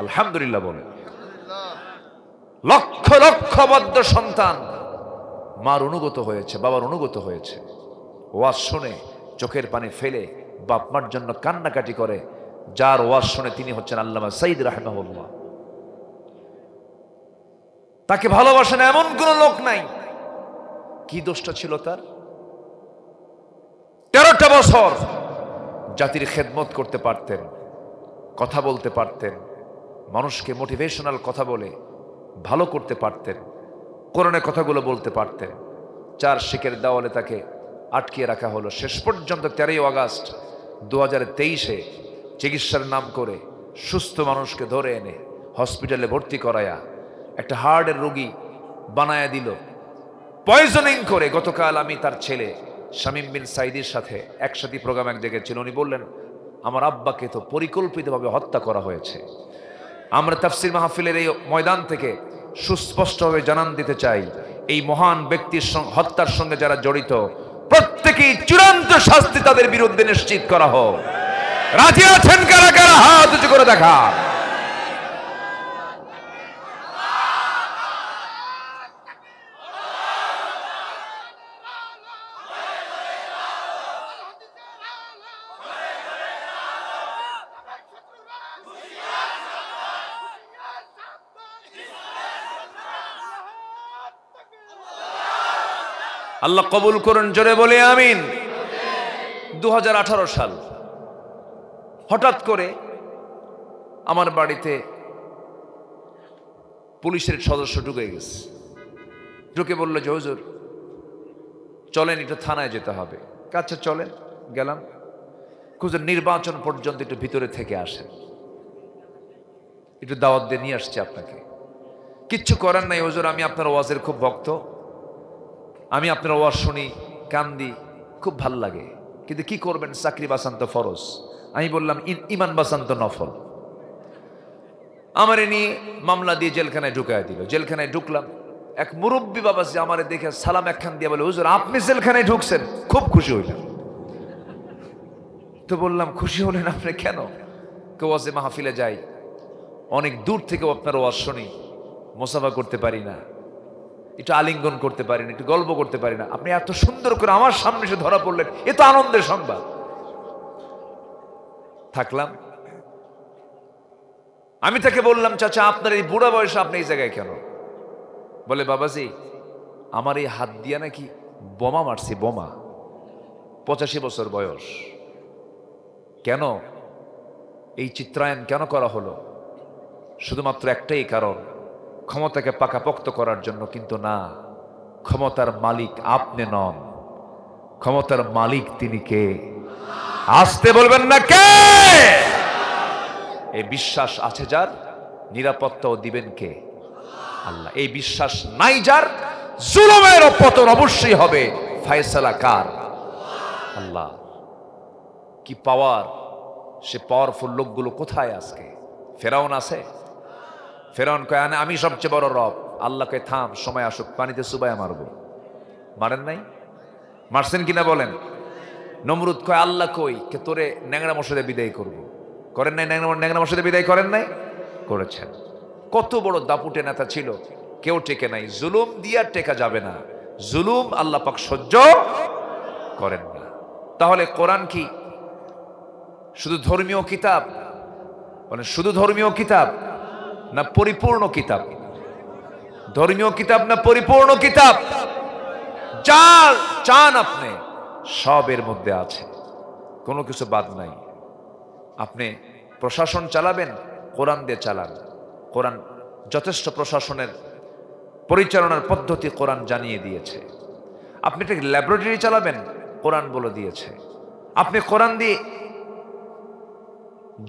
আলহামদুলিল্লাহ বলে। লক্ষ লক্ষ বদ্ধ সন্তান মার অনুগত হয়েছে, বাবার অনুগত হয়েছে। ওয়াজ শুনে চোখের পানি ফেলে বাপ মার জন্য কান্নাকাটি করে, যার ওয়াজ শুনে তিনি হচ্ছেন আল্লামা সাঈদ রাহিমাহুল্লাহ। তাকে ভালোবাসেন এমন কোন লোক নাই। কি দোষটা ছিল তার? 13টা বছর জাতির খেদমত করতে পারতেন, কথা বলতে পারতেন, মানুষকে মোটিভেশনাল কথা বলে ভালো করতে পারতেন, কোরআনের কথাগুলো বলতে পারতেন। 4 শিখের দেওয়ালে তাকে আটকিয়ে রাখা হলো। শেষ পর্যন্ত 13ই আগস্ট 2023-এ চিকিৎসার নাম করে সুস্থ মানুষকে ধরে এনে হসপিটালে ভর্তি করায়া একটা হার্টের রোগী বানায়া দিল পয়জনিং করে। গতকাল আমি তার ছেলে শামীম বিন সাঈদীর সাথে একসাথে প্রোগ্রাম এক জায়গায় ছিল। উনি বললেন, আমার আব্বাকে তো পরিকল্পিতভাবে হত্যা করা হয়েছে। আমরা তাফসীর মাহফিলের এই ময়দান থেকে সুস্পষ্টভাবে জানান দিতে চাই, এই মহান ব্যক্তির হত্যার সঙ্গে যারা জড়িত প্রত্যেকেই চূড়ান্ত শাস্তি তাদের বিরুদ্ধে নিশ্চিত করা হোক। রাজি আছেন কারা কারা? হাত উঁচু করে দেখা। আল্লাহ কবুল করুন, জোরে বলে আমিন। 2018 সাল হঠাৎ করে আমার বাড়িতে পুলিশের সদস্য ঢুকে গেছে। ঢুকে বলল যে হুজুর চলেন একটু থানায় যেতে হবে। আচ্ছা চলেন, গেলাম। হুজুর নির্বাচন পর্যন্ত একটু ভিতরে থেকে আসেন, একটু দাওয়াত দিয়ে নিয়ে আসছে আপনাকে। কিচ্ছু করার নাই হুজুর, আমি আপনার ওয়াজের খুব ভক্ত, আমি আপনার ওয়াজ শুনি, কান্দি, খুব ভাল লাগে, কিন্তু কি করবেন, চাকরি বাঁচান তো ফরজ। আমি বললাম ইমান বাঁচান তো নফল। আমারে নিয়ে মামলা দিয়ে জেলখানায় ঢুকায় দিল। জেলখানায় ঢুকলাম, এক মুরব্বী বাবা যে আমারে দেখে সালাম একখান দিয়ে বলে, হুজুর আপনি জেলখানায় ঢুকছেন? খুব খুশি হইলাম। তো বললাম, খুশি হলেন আপনি কেন? কেউ ওয়াজে মাহফিলে যাই, অনেক দূর থেকেও আপনার ওয়াজ শুনি, মুসাফা করতে পারি না, একটু আলিঙ্গন করতে পারি না, একটু গল্প করতে পারি না। আপনি এত সুন্দর করে আমার সামনে এসে ধরা পড়লেন, এ তো আনন্দের সংবাদ। থাকলাম। আমি তাকে বললাম, চাচা আপনার এই বুড়া বয়সে আপনি এই জায়গায় কেন? বলে, বাবাজি আমার এই হাত দিয়া নাকি বোমা মারছি, বোমা। 85 বছর বয়স। কেন এই চিত্রায়ন কেন করা হলো? শুধুমাত্র একটাই কারণ, ক্ষমতাকে পাকাপোক্ত করার জন্য। কিন্তু না, ক্ষমতার মালিক আপনি নন, ক্ষমতার মালিক তিনি কে? আসতে বলবেন না কে? এই বিশ্বাস আছে যার, নিরাপত্তাও দিবেন কে? আল্লাহ। এই বিশ্বাস নাই যার, জুলুমের পতন অবশ্যই হবে। ফয়সালা কার? আল্লাহ। কি পাওয়ার! সে পাওয়ারফুল লোকগুলো কোথায় আজকে? ফেরাউন আছে? ফেরাউন কয় আমি সবচেয়ে বড় রব। আল্লাহকে থাম, সময় আসুক, পানিতে চুবায়া মারবো। মারেন নাই? মারছেন কিনা বলেন? নমরুদ কয় আল্লাহ কই, কে তোরে ন্যাংরা মশাদে বিদায় করবো। করেন নাই? ন্যাংরা মশাদে বিদায় করেন নাই? করেছেন। কত বড় দাপুটে নেতা ছিল, কেউ টেকে নাই। জুলুম দিয়া টেকা যাবে না, জুলুম আল্লাহ পাক সহ্য করেন না। তাহলে কোরআন কি শুধু ধর্মীয় কিতাব? মানে শুধু ধর্মীয় কিতাব না পরিপূর্ণ কিতাব? ধর্মীয় কিতাব না পরিপূর্ণ কিতাব? যা চান আপনি সব এর মধ্যে আছে, কোনো কিছু বাদ নাই। আপনি প্রশাসন চালাবেন, কোরআন দিয়ে চালান। কোরআন যথেষ্ট প্রশাসনের পরিচালনার পদ্ধতি কোরআন জানিয়ে দিয়েছে। আপনি একটা ল্যাবরেটরি চালাবেন, কোরআন বলে দিয়েছে। আপনি কোরআন দিয়ে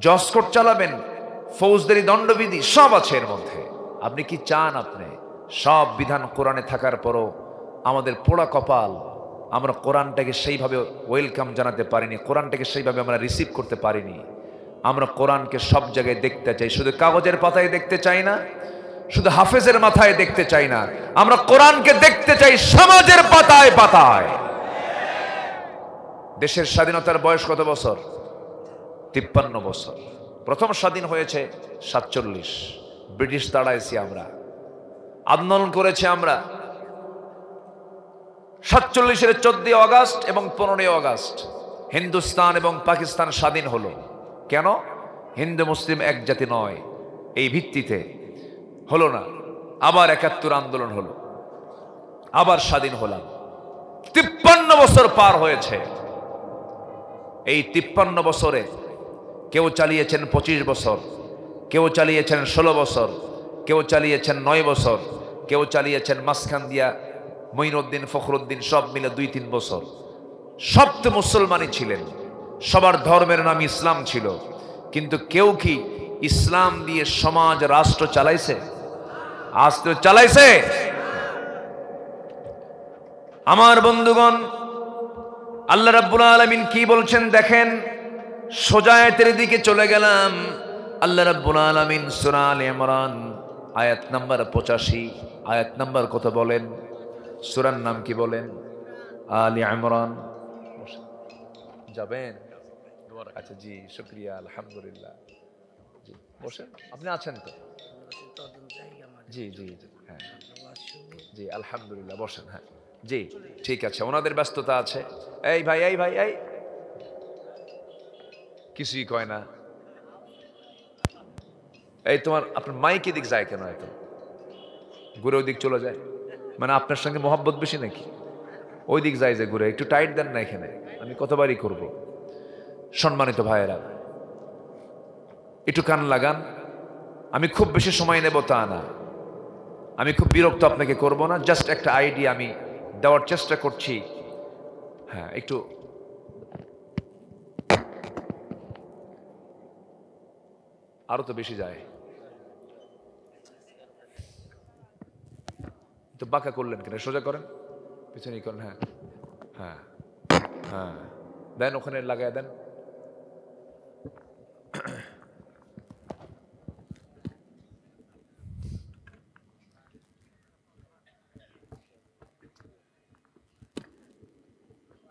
জজ কোর্ট চালাবেন, ফৌজদারি দণ্ডবিধি সব আছে এর মধ্যে। আপনি কি চান? আপনি সব বিধান কোরআনে থাকার পরও আমাদের পোড়া কপাল, আমরা কোরআনটাকে সেইভাবে ওয়েলকাম জানাতে পারিনি, কোরআনটাকে সেইভাবে আমরা রিসিভ করতে পারিনি। আমরা কোরআনকে সব জায়গায় দেখতে চাই, শুধু কাগজের পাতায় দেখতে চাই না, শুধু হাফেজের মাথায় দেখতে চাই না, আমরা কোরআনকে দেখতে চাই সমাজের পাতায় পাতায়। দেশের স্বাধীনতার বয়স কত বছর? 53 বছর। প্রথম স্বাধীন হয়েছে 47, ব্রিটিশ তাড়াইছি আমরা, আন্দোলন করেছি আমরা। 47-এর 14 আগস্ট এবং 15 আগস্ট হিন্দুস্তান এবং পাকিস্তান স্বাধীন হলো। কেন? হিন্দু মুসলিম এক জাতি নয়, এই ভিত্তিতে হলো না। আবার 71 আন্দোলন হলো, আবার স্বাধীন হলাম। 53 বছর পার হয়েছে। এই 53 বছরে কেউ চালিয়েছেন 25 বছর, কেউ চালিয়েছেন 16 বছর, কেউ চালিয়েছেন 9 বছর, কেউ চালিয়েছেন মাঝখান দিয়া মঈনুদ্দিন ফখরুদ্দিন সব মিলে 2-3 বছর। সব তো মুসলমানই ছিলেন, সবার ধর্মের নাম ইসলাম ছিল। কিন্তু কেউ কি ইসলাম দিয়ে সমাজ রাষ্ট্র চালাইছে? আজ তো চালাইছে? আমার বন্ধুগণ, আল্লাহ রাব্বুল আলামিন কি বলছেন দেখেন। সোজা আয়াতের দিকে চলে গেলাম। আল্লাহ রাব্বুল আলামিন সূরা আলে ইমরান আয়াত নাম্বার 85, আয়াত নাম্বার কত বলেন? সূরার নাম কি বলেন? আলে ইমরান। যাবেন? আচ্ছা জি, শুকরিয়া, আলহামদুলিল্লাহ। জি বসেন, আপনি আছেন তো? জি জি জি, হ্যাঁ জি আলহামদুলিল্লাহ, বসেন। হ্যাঁ জি ঠিক আছে, ওনাদের ব্যস্ততা আছে। এই ভাই, এই ভাই, এই কিছুই কয় না। এই তোমার আপনার মাইকে দিক যায় কেন? এত ঘুরে ওই দিক চলে যায়, মানে আপনার সঙ্গে মোহাব্বত বেশি নাকি? ওই দিক যায় যে ঘুরে, একটু টাইট দেন না এখানে, আমি কতবারই করব। সম্মানিত ভাইয়েরা, একটু কান লাগান। আমি খুব বেশি সময় নেব তা না, আমি খুব বিরক্ত আপনাকে করব না, জাস্ট একটা আইডিয়া আমি দেওয়ার চেষ্টা করছি। হ্যাঁ একটু আরো তো বেশি যায়, তো বাঁকা করলেন কেন? সোজা করেন, পিছনে করেন। হ্যাঁ হ্যাঁ হ্যাঁ, দেন ওখানে লাগায় দেন।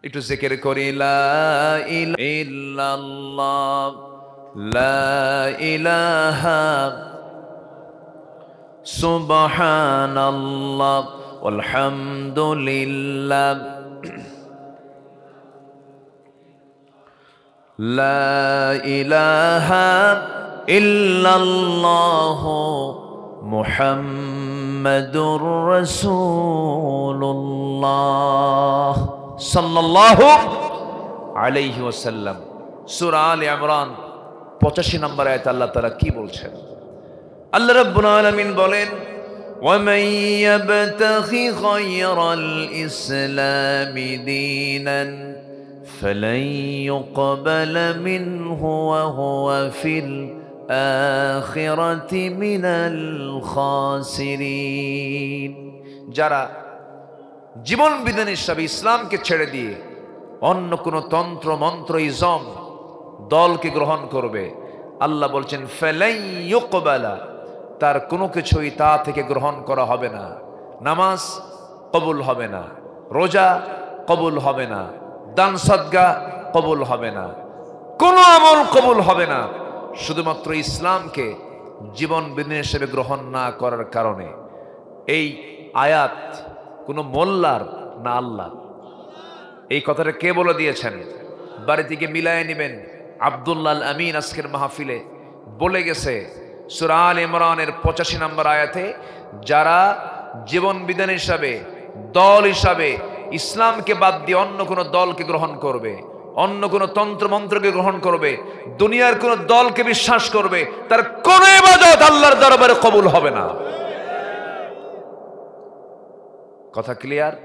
একটু জিকির করি, লা ইলাহা ইল্লাল্লাহ, লা ইলাহা সুবহানাল্লাহ, আলহামদুলিল্লাহ লা ইলাহা ইল্লাল্লাহ মুহাম্মাদুর রাসূলুল্লাহ সাল্লাল্লাহু আলাইহি ওয়াসাল্লাম। সূরা আলে ইমরান 85 নম্বর আয়াত আল্লাহ তাআলা কি বলছেন? আল্লাহ রাব্বুল আলামিন বলেন, وَمَن يَبْتَغِ غَيْرَ الْإِسْلَامِ دِينًا فَلَن يُقْبَلَ مِنْهُ وَهُوَ فِي الْآخِرَةِ مِنَ الْخَاسِرِينَ। যারা জীবন বিধান হিসাবে ইসলামকে ছেড়ে দিয়ে অন্য কোনো তন্ত্র মন্ত্র ইজম দলকে গ্রহণ করবে, আল্লাহ বলছেন ফালাই ইউকবালা, তার কোনো কিছুই তা থেকে গ্রহণ করা হবে না। নামাজ কবুল হবে না, রোজা কবুল হবে না, দান সদকা কবুল হবে না, কোনো আমল কবুল হবে না, শুধুমাত্র ইসলামকে জীবন বিধান হিসেবে গ্রহণ না করার কারণে। এই আয়াত কোনো মোল্লার না আল্লাহ? এই কথাটা কে বলে দিয়েছেন? বাড়ি থেকে মিলায় নেবেন। আব্দুল্লাহ আল আমিন আজকের মাহফিলে বলে গেছে সূরা আলে ইমরানের 85 নম্বর আয়াতে, যারা জীবন বিধান হিসাবে দল হিসাবে ইসলামকে বাদ দিয়ে অন্য কোনো দলকে গ্রহণ করবে, অন্য কোনো তন্ত্র মন্ত্রকে গ্রহণ করবে, দুনিয়ার কোনো দলকে বিশ্বাস করবে, তার কোন ইবাদত আল্লাহর দরবারে কবুল হবে না। কথা ক্লিয়ার?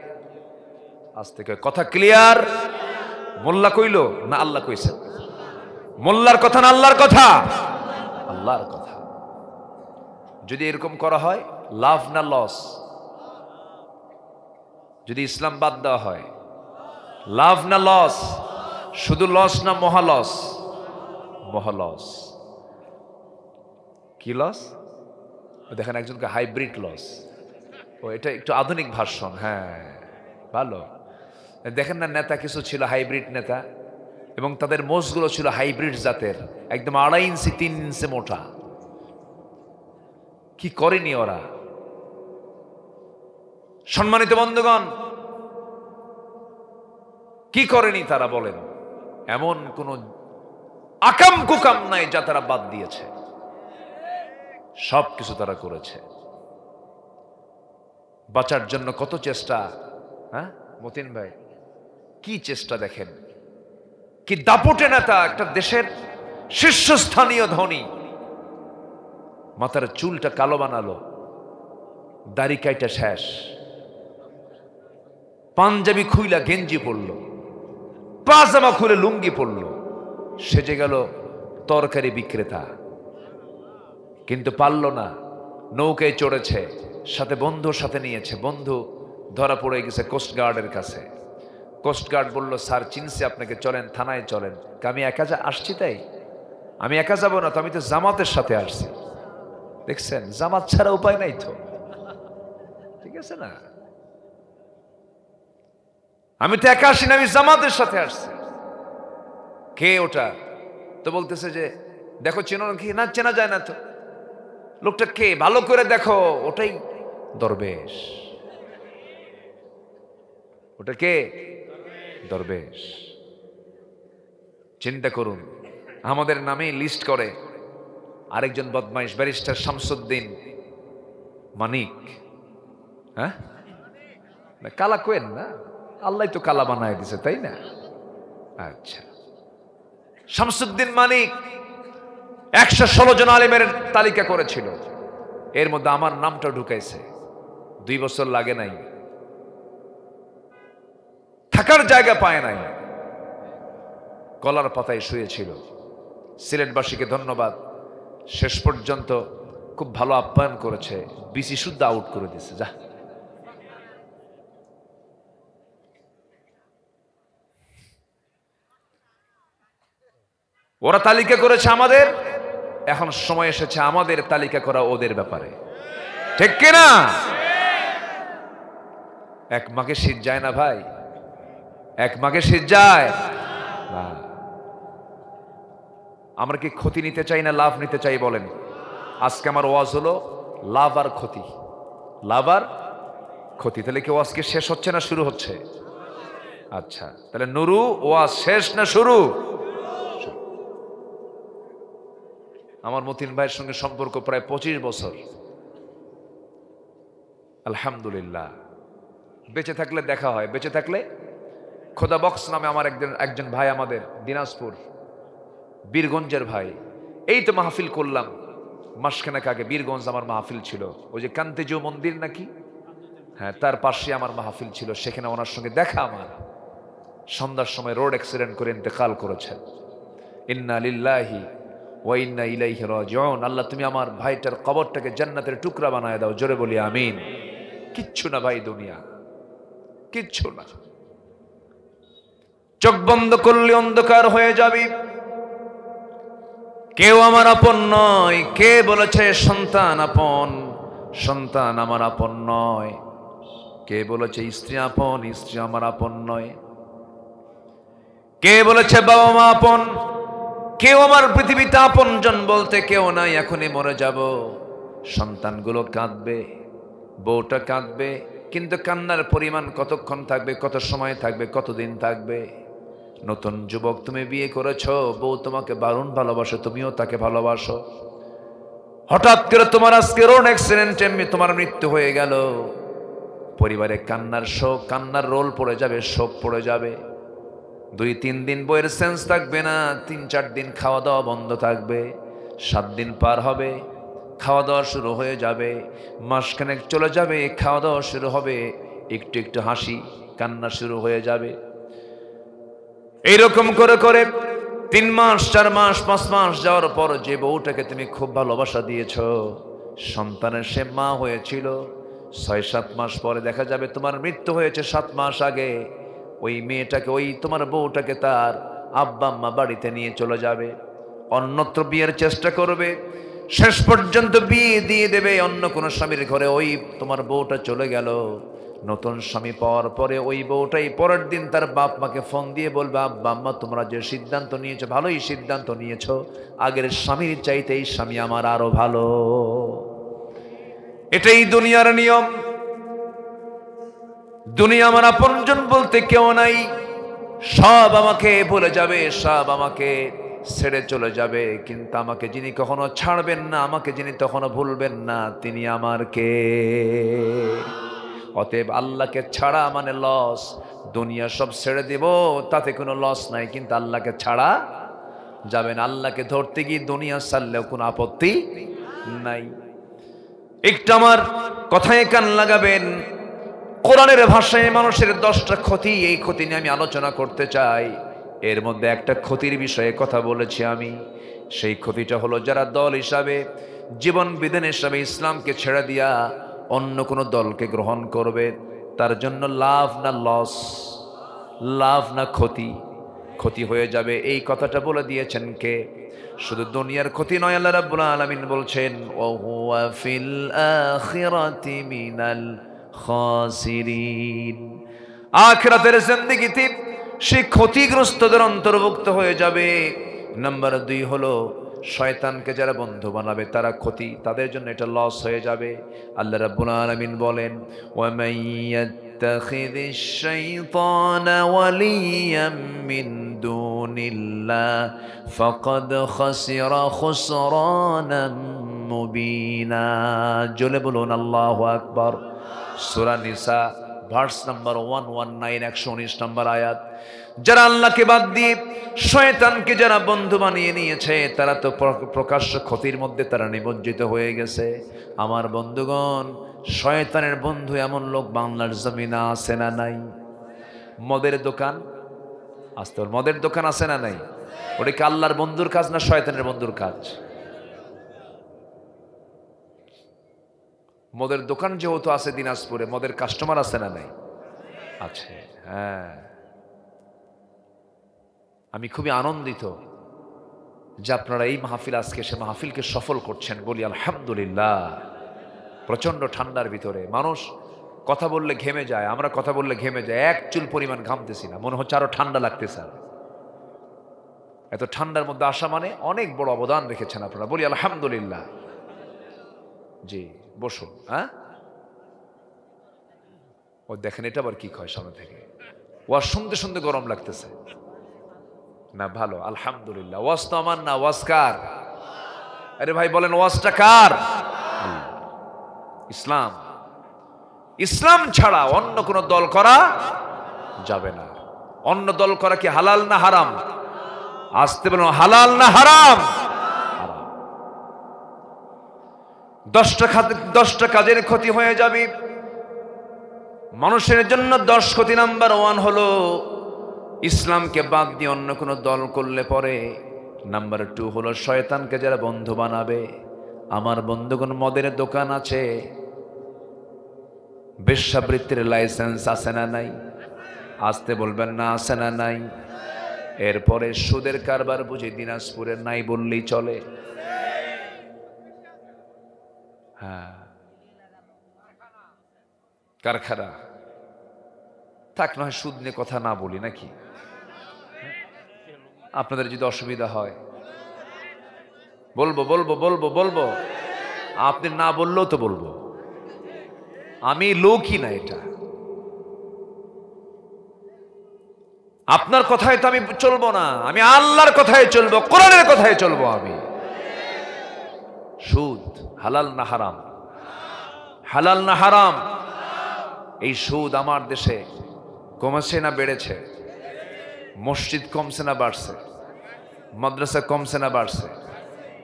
আজ থেকে কথা ক্লিয়ার? মোল্লা কইল না আল্লাহ কইছেন? মোল্লার কথা না আল্লাহর কথা? আল্লাহর কথা। যদি এরকম করা হয়, লাভ না লস? যদি ইসলাম বাদ দেওয়া হয়, লাভ না লস? শুধু লস না মহা লস? মহা লস। কি লস? দেখেন একজনকে হাইব্রিড লস। ও এটা একটু আধুনিক ভার্সন। হ্যাঁ ভালো। দেখেন না, নেতা কিছু ছিল হাইব্রিড নেতা, এবং তাদের মোষগুলো ছিল হাইব্রিড জাতের, একদম 2.5 ইঞ্চি 3 ইঞ্চি মোটা। কি করেনি ওরা? সম্মানিত বন্ধুগণ, কি করেনি তারা বলেন? এমন কোন আকাম কুকাম নাই যা তারা বাদ দিয়েছে, সবকিছু তারা করেছে। বাঁচার জন্য কত চেষ্টা। হ্যাঁ মতিন ভাই, কি চেষ্টা দেখেন, কি দাপটে নেতা, একটা দেশের শীর্ষস্থানীয় ধনী, মাথার চুলটা কালো বানালো, দাড়ি কাইটা শেষ, পাঞ্জাবি খুইলা গেঞ্জি পরলো, পাজামা খুলে লুঙ্গি পরলো, সেজে গেল তরকারি বিক্রেতা। কিন্তু পারল না, নৌকায় চড়েছে, সাথে বন্ধুর সাথে নিয়েছে, বন্ধু ধরা পড়ে গেছে কোস্টগার্ডের কাছে। কোস্টগার্ড বলল, স্যার চিনছে আপনাকে, চলেন থানায় চলেন। আমি একা আসছি? তাই আমি একা যাব না তো, আমি তো জামাতের সাথে আসছি। দেখছেন, জামাত ছাড়া উপায় নাই তো, ঠিক আছে না? আমি তো একা আসি না, আমি জামাতের সাথে আসছি। কে ওটা? তো বলতেছে যে দেখো চেনো কি না? চেনা যায় না তো। লোকটা কে? ভালো করে দেখো, ওটাই দরবেশ। ওটা কে? দরবেশ। চিন্তা করুন, আমাদের নামে লিস্ট করে আরেকজন বদমাইশ ব্যারিস্টার শামসুদ্দিন মানিক। হ্যাঁ, কালা কোয়েন না, আল্লাহ তো কালা বানায় দিছে, তাই না? আচ্ছা, শামসুদ্দিন মানিক 116 জন আলেমের তালিকা করেছিল, এর মধ্যে আমার নামটা ঢুকাইছে। 2 বছর লাগে নাই, থাকার জায়গা পায় নাই, কলার পাতায় শুয়েছিল। সিলেটবাসীকে ধন্যবাদ, শেষ পর্যন্ত খুব ভালো আপ্যায়ন করেছে, বিসি শুদ্ধ আউট করে দিয়েছে। যা, ওরা তালিকা করেছে আমাদের, এখন সময় এসেছে আমাদের তালিকা করা ওদের ব্যাপারে, ঠিক কিনা? এক মাকে শীত যায় না ভাই, এক মাকে শীত যায় না। আমরা কি ক্ষতি নিতে চাই না লাভ নিতে চাই বলেন? আজকে আমার ওয়াজ হলো লাভ আর ক্ষতি, লাভ আর ক্ষতি। তাহলে কি ওয়াজ কি শেষ হচ্ছে না শুরু হচ্ছে? আচ্ছা, তাহলে নুরু ওয়াজ শেষ না শুরু? আমার মতিন ভাইয়ের সঙ্গে সম্পর্ক প্রায় 25 বছর। আলহামদুলিল্লাহ, বেঁচে থাকলে দেখা হয়, বেঁচে থাকলে। খোদা বক্স নামে আমার একজন ভাই, আমাদের দিনাজপুর বীরগঞ্জের ভাই, এই তো মাহফিল করলাম মাসখানেক আগে। বীরগঞ্জ আমার মাহফিল ছিল, ওই যে কান্তেজু মন্দির নাকি, হ্যাঁ, তার পাশে আমার মাহফিল ছিল। সেখানে ওনার সঙ্গে দেখা আমার। সন্ধ্যার সময় রোড অ্যাক্সিডেন্ট করে ইন্তেকাল করেছেন। ইন্না লিল্লাহি ওয়া ইন্না ইলাইহি রাজিউন। আল্লাহ তুমি আমার ভাইটার কবরটাকে জান্নাতের টুকরা বানায় দাও, জোরে বলি আমিন। কিচ্ছু না ভাই, দুনিয়া কিচ্ছু না। চোখ বন্ধ করলে অন্ধকার হয়ে যাবি। কেউ আমার আপন নয়। কে বলেছে সন্তান আপন? সন্তান আমার আপন নয়। কে বলেছে স্ত্রী আপন? স্ত্রী আমার আপন নয়। কে বলেছে বাবা মা আপন? কেউ আমার পৃথিবীতে আপনজন বলতে কেউ নাই। এখনই মরে যাব। সন্তানগুলো কাঁদবে, বউটা কাঁদবে, কিন্তু কান্নার পরিমাণ কতক্ষণ থাকবে, কত সময় থাকবে, কতদিন থাকবে? নতুন যুবক, তুমি বিয়ে করেছো, বউ তোমাকে দারুণ ভালোবাসো, তুমিও তাকে ভালোবাসো। হঠাৎ করে তোমার আজকে রোড অ্যাক্সিডেন্টে তোমার মৃত্যু হয়ে গেল। পরিবারে কান্নার শোক, কান্নার রোল পড়ে যাবে, শোক পড়ে যাবে। 2-3 দিন বইয়ের সেন্স থাকবে না। 3-4 দিন খাওয়া দাওয়া বন্ধ থাকবে। 7 দিন পার হবে, খাওয়া দাওয়া শুরু হয়ে যাবে। মাসখানেক চলে যাবে, খাওয়া দাওয়া শুরু হবে, একটু একটু হাসি কান্না শুরু হয়ে যাবে। এইরকম করে করে 3 মাস, 4 মাস, 5 মাস যাওয়ার পর যে বউটাকে তুমি খুব ভালোবাসা দিয়েছ, সন্তানের সে মা হয়েছিল, 6-7 মাস পরে দেখা যাবে তোমার মৃত্যু হয়েছে 7 মাস আগে। ওই মেয়েটাকে, ওই তোমার বউটাকে তার আব্বা আম্মা বাড়িতে নিয়ে চলে যাবে, অন্যত্র বিয়ের চেষ্টা করবে, শেষ পর্যন্ত বিয়ে দিয়ে দেবে অন্য কোনো স্বামীর ঘরে। ওই তোমার বউটা চলে গেল। নতুন স্বামী পাওয়ার পরে ওই বউটাই পরের দিন তার বাপ মাকে ফোন দিয়ে বলবে, আব্বা আম্মা তোমরা যে সিদ্ধান্ত নিয়েছো, ভালোই সিদ্ধান্ত নিয়েছো, আগের স্বামীর চাইতে এই স্বামী আমার আরো ভালো। এটাই দুনিয়ার নিয়ম। দুনিয়া আমার আপনজন বলতে কেউ নাই। সব আমাকে ভুলে যাবে, সব আমাকে ছেড়ে চলে যাবে, কিন্তু আমাকে যিনি কখনো ছাড়বেন না, আমাকে যিনি কখনো ভুলবেন না, তিনি আমার কে? অতএব আল্লাহকে ছাড়া মানে লস। দুনিয়া সব ছেড়ে দেব, তাতে কোনো লস নাই, কিন্তু আল্লাহকে ছাড়া যাবেন। আল্লাহকে ধরতে গিয়ে দুনিয়া ছাড়লেও কোনো আপত্তি নাই। একটু আমার কথায় কান লাগাবেন। কোরআনের ভাষায় মানুষের 10টা ক্ষতি, এই ক্ষতি নিয়ে আমি আলোচনা করতে চাই। এর মধ্যে একটা ক্ষতির বিষয়ে কথা বলেছি আমি। সেই ক্ষতিটা হলো, যারা দল হিসাবে, জীবন বিধান হিসাবে ইসলামকে ছেড়ে দিয়া অন্য কোনো দলকে গ্রহণ করবে, তার জন্য লাভ না লস, লাভ না ক্ষতি? ক্ষতি হয়ে যাবে। এই কথাটা বলে দিয়েছেন কে? শুধু দুনিয়ার ক্ষতি নয়, আল্লাহ রাব্বুল আলামিন বলছেন, ওয়া হুয়া ফিল আখিরাতি মিনাল খাসিরিন। আখিরাতের জিন্দেগিতে সে ক্ষতিগ্রস্তদের অন্তর্ভুক্ত হয়ে যাবে। নাম্বার 2 হলো, শয়তানকে যারা বন্ধু বানাবে তারা ক্ষতি, তাদের জন্য এটা লস হয়ে যাবে। আল্লাহ রাব্বুল আলামিন বলেন, ওয়া মান ইয়াত্তাখিযিশ শাইতানা ওয়ালিয়াম মিন দুনিল্লাহ ফাকাদ খাসিরা খুসরানাম মুবিনা। জোরে বলুন আল্লাহু আকবার। সূরা নিসা ভার্স নাম্বার 119, 119 নম্বর আয়াত। যারা আল্লাহকে বাদ দিয়ে শয়তানকে যারা বন্ধু বানিয়ে নিয়েছে, তারা তো প্রকাশ্য ক্ষতির মধ্যে তারা নিমজ্জিত হয়ে গেছে। আমার বন্ধুগণ, শয়তানের বন্ধু এমন লোক বাংলার জমিনে আছে না নাই? মদের দোকান, আস্তে মদের দোকান আছে না নাই? ওটা কি আল্লাহর বন্ধুর কাজ না শয়তানের বন্ধুর কাজ? মদের দোকান যেহেতু আছে দিনাজপুরে, মদের কাস্টমার আছে না নাই? আছে, হ্যাঁ। আমি খুবই আনন্দিত যে আপনারা এই মাহফিল, আজকে সে মাহফিলকে সফল করছেন, বলি আলহামদুলিল্লাহ। প্রচন্ড ঠান্ডার ভিতরে মানুষ কথা বললে ঘেমে যায়, আমরা কথা বললে ঘেমে যায়, এক চুল পরিমাণ ঘামতেছি না, মনে হচ্ছে আরো ঠান্ডা লাগতেছে। এত ঠান্ডার মধ্যে আসা মানে অনেক বড় অবদান রেখেছেন আপনারা, বলি আলহামদুলিল্লাহ। জি বসুন। হ্যাঁ, ও দেখেন এটা আবার কি কয় সামনে থেকে, ওয়াজ শুনতে শুনতে গরম লাগতেছে না? ভালো, আলহামদুলিল্লাহ। ওয়াজ তো আমার না, ওয়াজ কার? আরে ভাই বলেন ওয়াজটা কার? ইসলাম। ইসলাম ছাড়া অন্য কোন দল করা যাবে না। অন্য দল করা কি হালাল না হারাম? আসতে বলুন, হালাল না হারাম? 10টা কাজের ক্ষতি হয়ে যাবে মানুষের জন্য। 10 ক্ষতি নাম্বার 1 হলো ইসলামকে বাদ দিয়ে অন্য কোনো দল করলে পরে। নাম্বার 2 হলো শয়তানকে যারা বন্ধু বানাবে। আমার বন্ধুগণ, মদের দোকান আছে, বেশ্যাবৃত্তির লাইসেন্স আছে না নাই? আসতে বলবেন না, আছে না নাই? এরপরে সুদের কারবার বুঝি দিনাজপুরের নাই বললেই চলে। হ্যাঁ, কারখানা থাক, নয় সুদ নিয়ে কথা না বলি নাকি? আপনাদের যদি অসুবিধা হয় বলবো বলবো বলবো বলবো, আপনি না বললেও তো বলবো। আমি লোকই না, এটা আপনার কথায় তো আমি চলবো না, আমি আল্লাহর কথায় চলবো, কোরআনের কথায় চলবো। আমি সুদ হালাল না হারাম? হালাল না হারাম? এই সুদ আমার দেশে কমেছে না বেড়েছে? মসজিদ কমছে না বাড়ছে? মাদ্রাসা কমছে না বাড়ছে?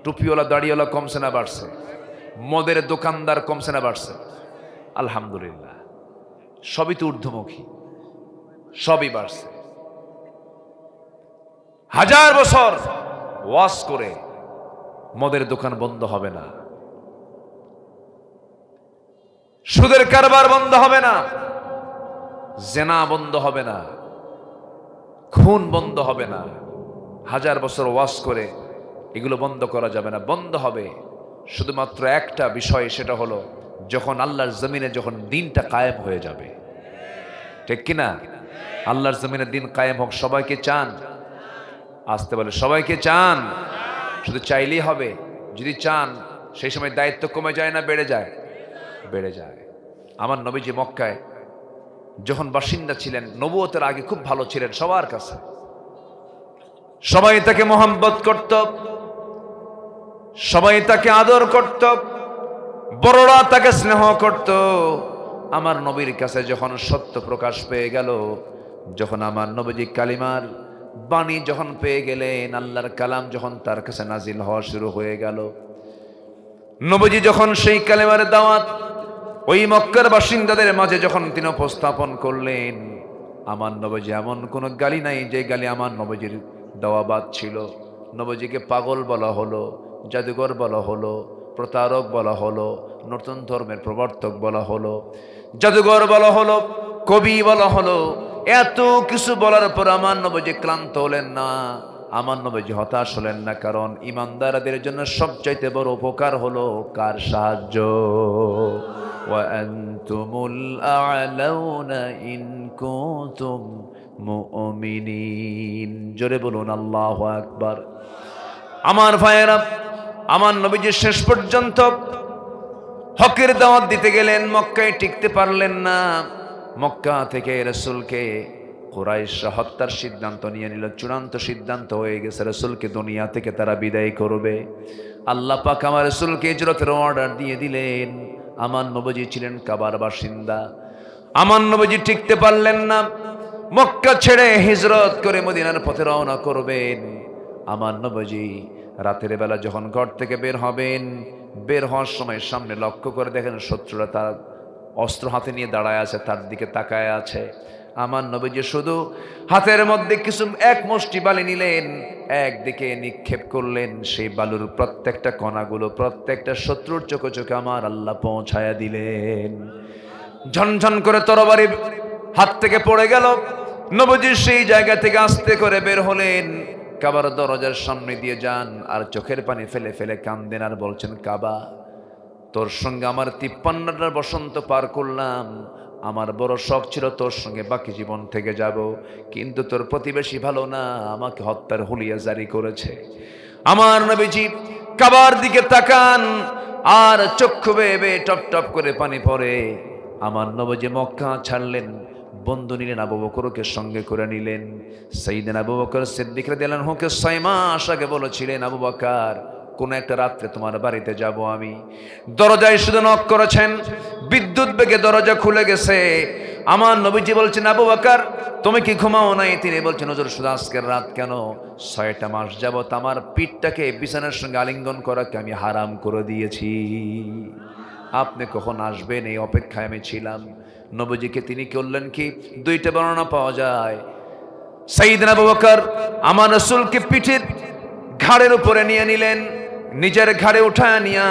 টুপিওয়ালা দাড়িওয়ালা কমছে না বাড়ছে? মদের দোকানদার কমছে না বাড়ছে? আলহামদুলিল্লাহ, সবই তো ঊর্ধ্বমুখী, সবই বাড়ছে। 1000 বছর ওয়াজ করে মদের দোকান বন্ধ হবে না, সুদের কারবার বন্ধ হবে না, জেনা বন্ধ হবে না, খুন বন্ধ হবে না। 1000 বছর ওয়াজ করে এগুলো বন্ধ করা যাবে না। বন্ধ হবে শুধুমাত্র একটা বিষয়, সেটা হলো যখন আল্লাহর জমিনে যখন দিনটা কায়েম হয়ে যাবে। ঠিক কিনা? আল্লাহর জমিনে দিন কায়েম হোক, সবাইকে চান? আসতে বলে, সবাইকে চান? শুধু চাইলেই হবে? যদি চান সেই সময় দায়িত্ব কমে যায় না বেড়ে যায়? বেড়ে যায়। আমার নবীজি মক্কায় যখন বাসিন্দা ছিলেন, নবুয়তের আগে খুব ভালো ছিলেন সবার কাছে, সবাই তাকে মোহাম্মত করত, সবাই তাকে আদর করত, বড়রা তাকে স্নেহ করত। আমার নবীর কাছে যখন সত্য প্রকাশ পেয়ে গেল, যখন আমার নবীজি কালিমার বাণী যখন পেয়ে গেলেন, আল্লাহর কালাম যখন তার কাছে নাজিল হওয়া শুরু হয়ে গেল, নবীজি যখন সেই কালিমার দাওয়াত ওই মক্কার বাসিন্দাদের মাঝে যখন তিনি উপস্থাপন করলেন, আমার নবীজি এমন কোন গালি নাই যে গালি আমার নবীজির দাওয়াবাদ ছিল। নবীজিকে পাগল বলা হলো, জাদুঘর বলা হলো, প্রতারক বলা হলো, নতুন ধর্মের প্রবর্তক বলা হলো, জাদুঘর বলা হলো, কবি বলা হলো। এত কিছু বলার পর আমার নবীজি ক্লান্ত হলেন না, আমার নবীজি হতাশ হলেন না। কারণ ইমানদারদের জন্য সবচাইতে বড় উপকার হলো কার সাহায্য? ওয়া আনতুমুল আ'লাউনা ইন কুনতুম মুমিনিন। জোরে বলুন আল্লাহু আকবার। আমার ভাইয়েরা, আমার নবীজি শেষ পর্যন্ত হকের দাওয়াত দিতে গেলেন, মক্কায় টিকতে পারলেন না। মক্কা থেকে রাসূলকে কুরাইশরা হত্যার সিদ্ধান্ত নিয়ে নিল। চূড়ান্ত সিদ্ধান্ত হয়ে গেছে, রাসূলকে দুনিয়া থেকে তারা বিদায় করবে। আল্লাহ পাক আমার রাসূলকে হিজরতের অর্ডার দিয়ে দিলেন। আমার নবীজি ছিলেন কাবার বাসিন্দা, আমার নবীজি টিকতে পারলেন না, মক্কা ছেড়ে হিজরত করে মদিনার পথে রওনা করবেন। আমার নবীজি রাতের বেলা যখন ঘর থেকে বের হবেন, বের হওয়ার সময় সামনে লক্ষ্য করে দেখেন শত্রুরা তার অস্ত্র হাতে নিয়ে দাঁড়ায় আছে, তার দিকে তাকায় আছে। আমার নবীজি শুধু হাতের মধ্যে কিছু এক মুষ্টি বালি নিলেন, একদিকে নিক্ষেপ করলেন। সেই বালুর প্রত্যেকটা কণাগুলো প্রত্যেকটা শত্রুর চোখে চোখে আমার আল্লাহ পৌঁছায়া দিলেন। ঝনঝন করে তরবারি হাত থেকে পড়ে গেল। নবীজি সেই জায়গা থেকে আস্তে করে বের হলেন, কাবার দরজার সামনে দিয়ে যান, আর চোখের পানি ফেলে ফেলে কান্দেন আর বলছেন, কাবা, তোর সঙ্গে আমার 53টা বসন্ত পার করলাম, আমার বড় শখ ছিল তোর সঙ্গে বাকি জীবন থেকে যাব, কিন্তু তোর প্রতিবেশী ভালো না, আমাকে হত্যার হুলিয়া জারি করেছে। আমার নবীজি কাবার দিকে তাকান, আর চক্ষু বেয়ে বেয়ে টপ টপ করে পানি পড়ে। আমার নবজি মক্কা ছাড়লেন, বন্ধু নিলেন, আবু বকরকে সঙ্গে করে নিলেন। সাইয়েদনা আবু বকর সিদ্দিক রাদিয়াল্লাহু আনহুকে 6 মাস আগে বলেছিলেন, আবু বকর কোন একটা রাত্রে তোমার বাড়িতে যাব আমি। দরজায় শুধু নক করেছেন, বিদ্যুৎ বেগে দরজা খুলে গেছে। আমার নবীজি বলছেন, আবু বকর তুমি কি ঘুমাও নাই? তিনি বলছেন, হুজুর শুধু আজকের রাত কেন, 6টা মাস যাবত আমার পিঠটাকে বিছানার সঙ্গে আলিঙ্গন করাকে আমি হারাম করে দিয়েছি। আপনি কখন আসবেন এই অপেক্ষায় আমি ছিলাম। নবীজিকে তিনি করলেন কি, 2টা বর্ণনা পাওয়া যায়। সাইয়েদনা আবু বকর আমার রাসূলকে পিঠের ঘাড়ের উপরে নিয়ে নিলেন, নিজের ঘাড়ে উঠায় নিয়া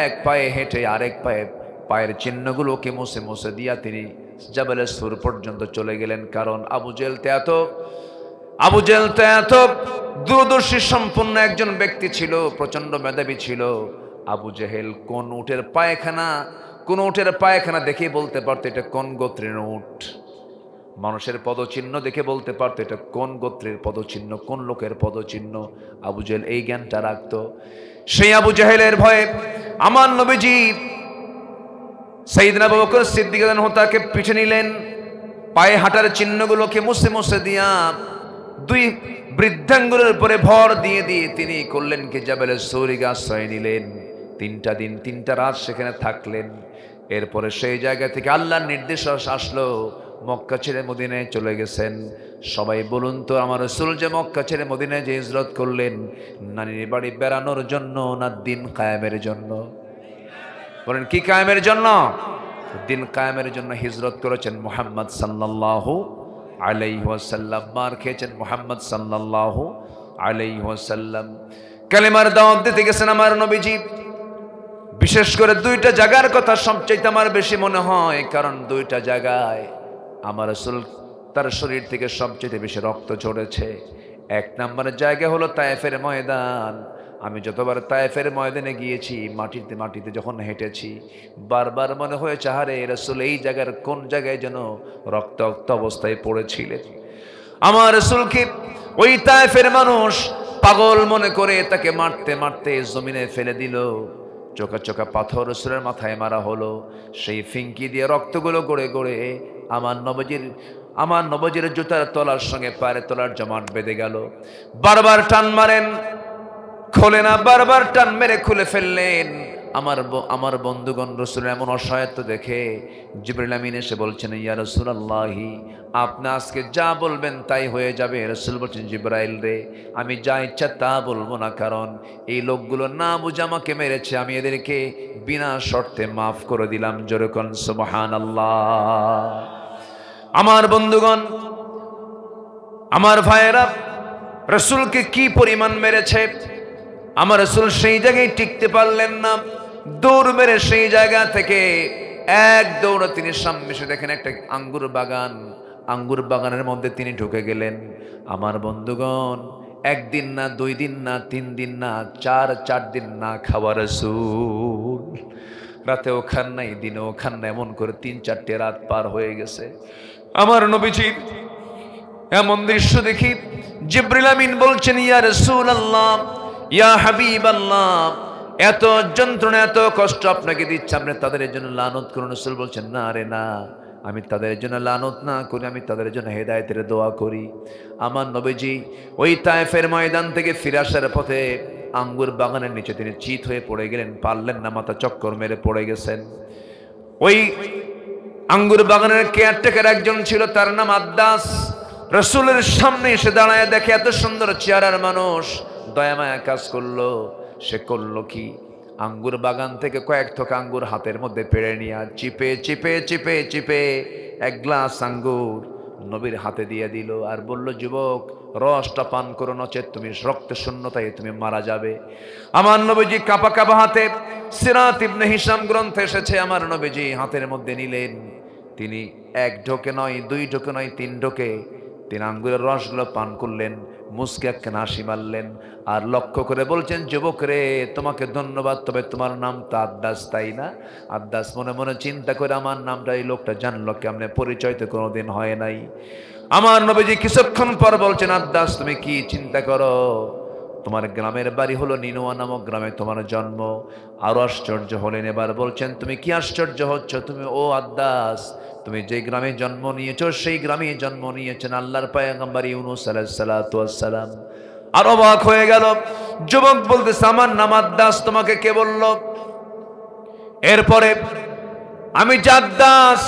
এক পায়ে হেঁটে আরেক পায়ে পায়ের চিহ্নগুলোকে মুছে মুছে দিয়া তিনি জাবালে সুর পর্যন্ত চলে গেলেন। কারণ আবু জেহেল তো এত দূরদর্শী সম্পন্ন একজন ব্যক্তি ছিল, প্রচন্ড মেধাবী ছিল। আবু জেহেল কোন উটের পায়খানা দেখে বলতে পারতো এটা কোন গোত্রের উট। মানুষের পদচিহ্ন দেখে বলতে পারতো এটা কোন গোত্রের পদচিহ্ন, কোন লোকের পদচিহ্ন। আবু জেহেল এই জ্ঞানটা রাখতো। সেই আবু জেহেলের ভয়ে আমার নবীজি সাইয়েদনা আবু বকর সিদ্দিক রাদিয়াল্লাহু আনহু তাকে পিঠে নিলেন, পায়ে হাঁটার চিহ্নগুলোকে মুছে মুছে দিয়া 2 বৃদ্ধাঙ্গুলের উপরে ভর দিয়ে দিয়ে তিনি করলেন কি জাবালে সৌরিকে আশ্রয় নিলেন। 3টা দিন 3টা রাত সেখানে থাকলেন। এরপরে সেই জায়গা থেকে আল্লাহর নির্দেশ আসলো, মক্কা ছেড়ে মদিনায় চলে গেছেন। সবাই বলুন তো, আমার রাসূল যে মক্কা ছেড়ে মদিনায় যে হিজরত করলেন, নানির বাড়ি বেড়ানোর জন্য না দিন কায়েমের জন্য? বলেন, কি কায়েমের জন্য? দিন কায়েমের জন্য হিজরত করেছেন মুহাম্মদ সাল্লাল্লাহু আলাইহি ওয়াসাল্লাম। মার খেয়েছেন মুহাম্মদ সাল্লাল্লাহু আলাইহি ওয়াসাল্লাম। কালেমার দাওয়াত দিতে গেছেন আমার নবীজি। বিশেষ করে 2টা জায়গার কথা সবচেয়ে আমার বেশি মনে হয়, কারণ 2টা জায়গায় আমার রাসূল তার শরীর থেকে সবচেয়ে বেশি রক্ত ঝরেছে। 1 নম্বরের জায়গা হলো তায়েফের ময়দান। আমি যতবার তায়েফের ময়দানে গিয়েছি, মাটিতে যখন হেঁটেছি, বারবার মনে হয়েছে, আরে রাসূল এই জায়গার কোন জায়গায় যেন রক্তাক্ত অবস্থায় পড়েছিলেন। আমার রাসূলকে ওই তায়েফের মানুষ পাগল মনে করে তাকে মারতে মারতে জমিনে ফেলে দিল। চোখা চোখা পাথর রাসূলের মাথায় মারা হলো। সেই ফিঙ্কি দিয়ে রক্তগুলো গড়ে গড়ে আমার নবীজির জুতার তলার সঙ্গে পায়ের তলার জমাট বেঁধে গেল। বারবার টান মারেন, খোলে না, বারবার টান মেরে খুলে ফেললেন। আমার বন্ধুগণ রাসূলের এমন অসহায়ত্ব দেখে জিবরিল আমিন এসে বলছেন, ইয়া রাসূলুল্লাহি আপনি আজকে যা বলবেন তাই হয়ে যাবে। রাসূল বলছেন, জিবরাইল রে আমি যা ইচ্ছা তা বলবো না, কারণ এই লোকগুলো না বুঝে আমাকে মেরেছে, আমি এদেরকে বিনা শর্তে মাফ করে দিলাম। জোরে কোন সুবহানাল্লাহ। আমার বন্ধুগণ, আমার ভাইয়েরা, রাসূলকে কি পরিমাণ মেরেছে। আমার রাসূল সেই জায়গায় টিকতে পারলেন না, দৌড় মেরে সেই জায়গা থেকে এক দৌড়ে তিনি সামনে এসে দেখেন একটা আঙ্গুর বাগানের মধ্যে তিনি ঢুকে গেলেন। আমার বন্ধুগণ, 1 দিন না, 2 দিন না, 3 দিন না, 4 দিন না খাওয়া রাসূল। রাতেও খান নাই, দিনেও খান না, এমন করে 3-4টে রাত পার হয়ে গেছে। আমার নবীজির এমন দৃশ্য দেখি জিবরিল আমিন বলছেন, ইয়া রাসূলুল্লাহ, ইয়া হাবিবাল্লাহ, এত যন্ত্রণা এত কষ্ট আপনাকে দিচ্ছে, আপনি তাদের জন্য লানত করুন। রাসূল বলছেন, না রে না, আমি তাদের জন্য লানত না করি, আমি তাদের জন্য হেদায়েতের দোয়া করি। আমার নবীজি ওই তায়েফের ময়দান থেকে ফিরে আসার পথে আঙ্গুর বাগানের নিচে তিনি চিত হয়ে পড়ে গেলেন, পারলেন না, মাথা চক্কর মেরে পড়ে গেছেন। ওই আঙ্গুর বাগানের কেয়ারটেকার একজন ছিল, তার নাম আদ্দাস। রাসূলের সামনে এসে দাঁড়ায় দেখে এত সুন্দর চেহারার মানুষ, দয়া মায়া কাজ করলো। সে করলো কি, আঙ্গুর বাগান থেকে কয়েক থোক আঙ্গুর হাতের মধ্যে পেড়ে নিয়ে চিপে চিপে চিপে চিপে 1 গ্লাস আঙ্গুর নবীর হাতে দিয়ে দিল, আর বলল, যুবক রসটা পান করো, নচেত তুমি রক্ত শূন্যতায় তুমি মারা যাবে। আমার নবীজি কাঁপা কাঁপা হাতে, সিরাত ইবনে হিশাম গ্রন্থে এসেছে, আমার নবীজি হাতের মধ্যে নিলেন। তিনি 1 ঢোকে নয়, 2 ঢোকে নয়, 3 ঢোকে তিনি আঙ্গুরের রসগুলো পান করলেন, মুস্কে একখানা হাসি মারলেন, আর লক্ষ্য করে বলছেন, যুবক রে তোমাকে ধন্যবাদ, তবে তোমার নাম তো আদ্দাস, তাই না? আদ্দাস মনে মনে চিন্তা করে, আমার নামটা এই লোকটা জানলো কেমনে, পরিচয় তো কোনোদিন হয় নাই। আমার নবীজি কিছুক্ষণ পর বলছেন, আদ্দাস তুমি কি চিন্তা করো, তোমার গ্রামের বাড়ি হলো নিনোয়া নামক গ্রামে তোমার জন্ম। আরো আশ্চর্য হলেন, এবার বলছেন তুমি কি আশ্চর্য হচ্ছ? তুমি ও আদ্দাস, তুমি যে গ্রামে জন্ম নিয়েছো সেই গ্রামে জন্ম নিয়েছেন আল্লাহর পয়গম্বর ইউনূস আলাইহিস সালাতু ওয়াস সালাম। আর অবাক হয়ে গেল, যুবক বলতেছে আমার নাম আদ্দাস, তোমাকে কে বলল? এরপরে আমি জাদ্দাস,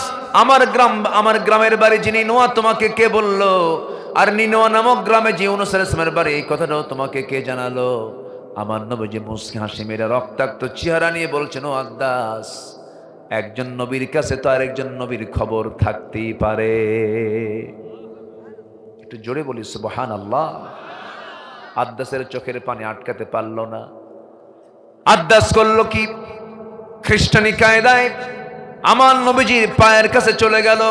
আমার গ্রামের বাড়ি যে নিনোয়া, তোমাকে কে বলল? আর নিনোয়া নামক গ্রামে যে ইউনূস আলাইহিস সালামের বাড়ি, এই কথাটাও তোমাকে কে জানালো? আমার নবীজি মুস্কি হাসি মেরে রক্তাক্ত চেহারা নিয়ে বলছেন, ও আদ্দাস, একজন নবীর কাছে তো আরেকজন নবীর খবর থাকতেই পারে। একটু জোরে বলি সুবহানাল্লাহ। আদ্দাসের চোখের পানি আটকাতে পারল না। আদ্দাস করল কি? খ্রিস্টানি কায়দায় আমার নবীজির পায়ের কাছে চলে গেল,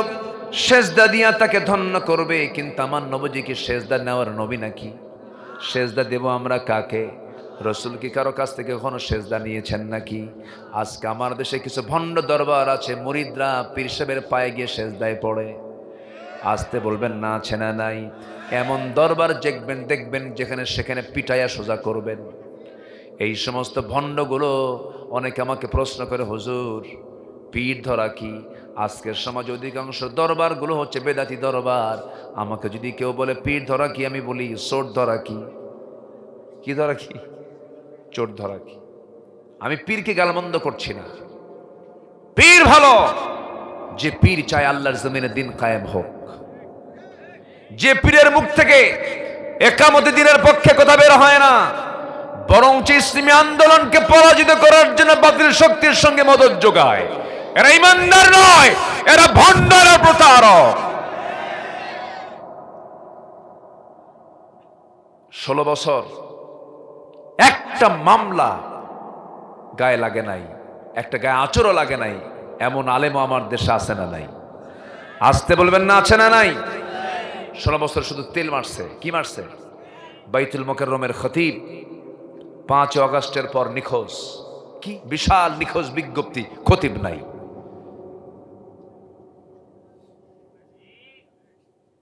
সেজদা দিয়া তাকে ধন্য করবে। কিন্তু আমার নবীজি কি সেজদা নেওয়ার নবী নাকি? সেজদা দেব আমরা কাকে? রসুল কি কারো কাছ থেকে কখনো সেজদা নিয়েছেন নাকি? আজকে আমার দেশে কিছু ভণ্ড দরবার আছে, মুরিদরা পীর সাহেবের পায়ে গিয়ে সেজদায় পড়ে। আসতে বলবেন না, আছে না নাই? এমন দরবার দেখবেন যেখানে সেখানে পিটাইয়া সোজা করবেন। এই সমস্ত ভণ্ডগুলো অনেকে আমাকে প্রশ্ন করে, হুজুর পীর ধরা কি? আজকের সমাজে অধিকাংশ দরবারগুলো হচ্ছে বেদাতি দরবার। আমাকে যদি কেউ বলে পীর ধরা কি, আমি বলি চোর ধরা কি। কি ধরা কি? চোর ধরা কি? আমি পীরকে গালমন্দ করছি না। পীর ভালো, যে পীর চায় আল্লাহর জমিনে দিন কায়েম হোক, যে পীরের মুখ থেকে একামতে দিনের পক্ষে কথা বের হয় না, বরং ইসলামী আন্দোলনকে পরাজিত করার জন্য বাতিল শক্তির সঙ্গে মদদ যোগায়। এরা ইমানদার নয়, এরা ভণ্ড, এরা প্রতারক। 16 বছর একটা মামলা গায়ে লাগে নাই, একটা গায়ে আঁচড়ও লাগে নাই, এমন আলেমও আমার দেশে আছে না নাই? আসতে বলবেন না, আছে না নাই? 16 বছর শুধু তেল মারছে। কি মারছে? বাইতুল মুকাররমের খতিব 5 আগস্টের পর নিখোঁজ। কি বিশাল নিখোঁজ বিজ্ঞপ্তি, খতিব নাই।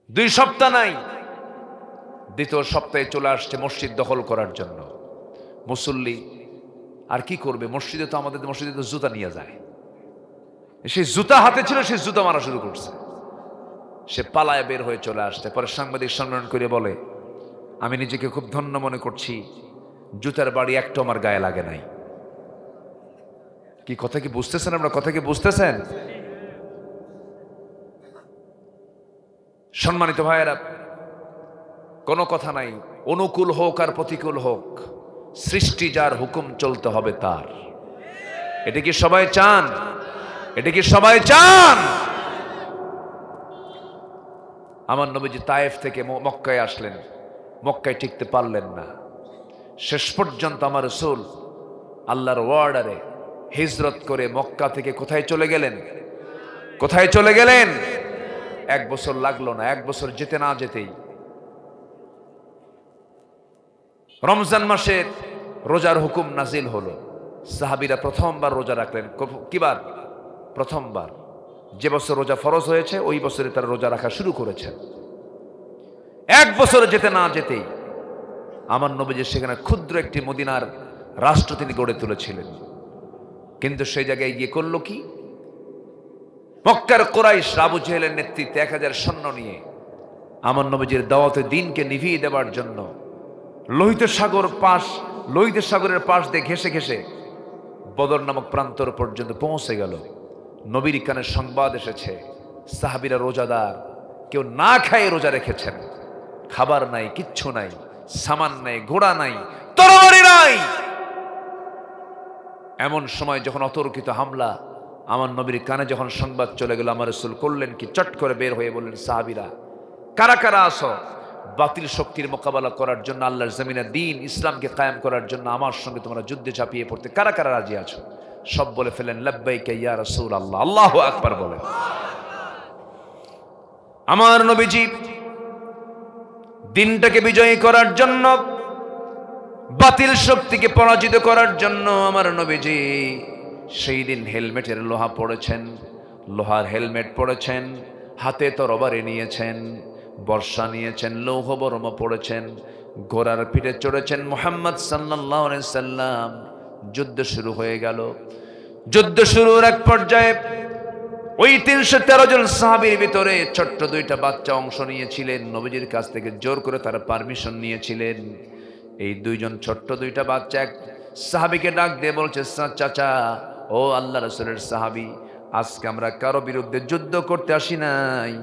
2 সপ্তাহ নাই, দ্বিতীয় সপ্তাহে চলে আসছে মসজিদ দখল করার জন্য। মুসল্লি আর কি করবে? মসজিদে তো আমাদের মসজিদে তো জুতা নিয়ে যায়। সেই জুতা হাতে ছিল, সেই জুতা মারা শুরু করছে। সে পালায় বের হয়ে চলে আসছে। পরে সাংবাদিক সম্মেলন করে বলে, আমি নিজেকে খুব ধন্য মনে করছি, জুতার বাড়ি একটা আমার গায়ে লাগে নাই। কি কথা কি বুঝতেছেন? আমরা কথা কি বুঝতেছেন? সম্মানিত ভাইয়েরা, কোনো কথা নাই, অনুকূল হোক আর প্রতিকূল হোক, সৃষ্টি যার হুকুম চলতে হবে তার। এটা কি সবাই চান? এটা কি সবাই চান? আমার নবীজি তায়েফ থেকে মক্কায় আসলেন, মক্কায় টিকতে পারলেন না। শেষ পর্যন্ত আমার রাসূল আল্লাহর ওয়ার্ডারে হিজরত করে মক্কা থেকে কোথায় চলে গেলেন? কোথায় চলে গেলেন? 1 বছর লাগলো না। 1 বছর যেতে না যেতেই রমজান মাসে রোজার হুকুম নাজিল হলো। সাহাবীরা প্রথমবার রোজা রাখলেন। কিবার? প্রথমবার। যে বছর রোজা ফরজ হয়েছে ওই বছরে তারা রোজা রাখা শুরু করেছেন। 1 বছর যেতে না যেতেই আমার নবীজি সেখানে ক্ষুদ্র একটি মদিনার রাষ্ট্র তিনি গড়ে তুলেছিলেন। কিন্তু সেই জায়গায় গিয়ে করলো কি? মক্কার কুরাইশ আবু জেহেলের নেতৃত্বে 1000 সৈন্য নিয়ে আমার নবীজির দাওয়াতে দ্বীনকে নিভিয়ে দেওয়ার জন্য লোহিত সাগরের পাশ দিয়ে ঘেঁষে ঘেঁষে বদর নামক প্রান্তর পর্যন্ত পৌঁছে গেল। নবীর কানে সংবাদ এসেছে, সাহাবীরা রোজাদার, কেউ না খায় রোজা রেখেছেন। খাবার নাই, কিচ্ছু নাই, সামান নাই, ঘোড়া নাই, তরবারি নাই। এমন সময় যখন অতর্কিত হামলা আমার নবীর কানে যখন সংবাদ চলে গেল, আমার রাসূল করলেন কি? চট করে বের হয়ে বললেন, সাহাবীরা কারা কারা আসো বাতিল শক্তির মোকাবেলা করার জন্য, আল্লাহর জমিনে দ্বীন ইসলামকে কায়েম করার জন্য আমার সঙ্গে তোমরা যুদ্ধে ঝাঁপিয়ে পড়তে কারা কারা রাজি আছো? সব বলে ফেলেন, লাব্বাইকা ইয়া রাসূলুল্লাহ। আল্লাহু আকবার বলেন। আমার নবীজি দিনটাকে বিজয়ী করার জন্য, বাতিল শক্তিকে পরাজিত করার জন্য আমার নবীজি সেই দিন হেলমেটের লোহা পড়েছেন, লোহার হেলমেট পড়েছেন, হাতে তরবারি নিয়েছেন, বর্ষা নিয়েছেন, লৌহ বর্ম পড়েছেন, ঘোড়ার পিঠে চড়েছেন মুহাম্মদ সাল্লাল্লাহু আলাইহি সাল্লাম। যুদ্ধ শুরু হয়ে গেল। যুদ্ধ শুরুর এক পর্যায়ে ওই 313 জন সাহাবীর ভিতরে ছোট্ট দুইটা বাচ্চা অংশ নিয়েছিলেন। নবীজির কাছ থেকে জোর করে তারা পারমিশন নিয়েছিলেন। এই দুইজন ছোট্ট দুইটা বাচ্চা এক সাহাবীকে ডাক দিয়ে বলছে, চাচা, ও আল্লাহ রাসূলের সাহাবী, আজকে আমরা কারো বিরুদ্ধে যুদ্ধ করতে আসি নাই,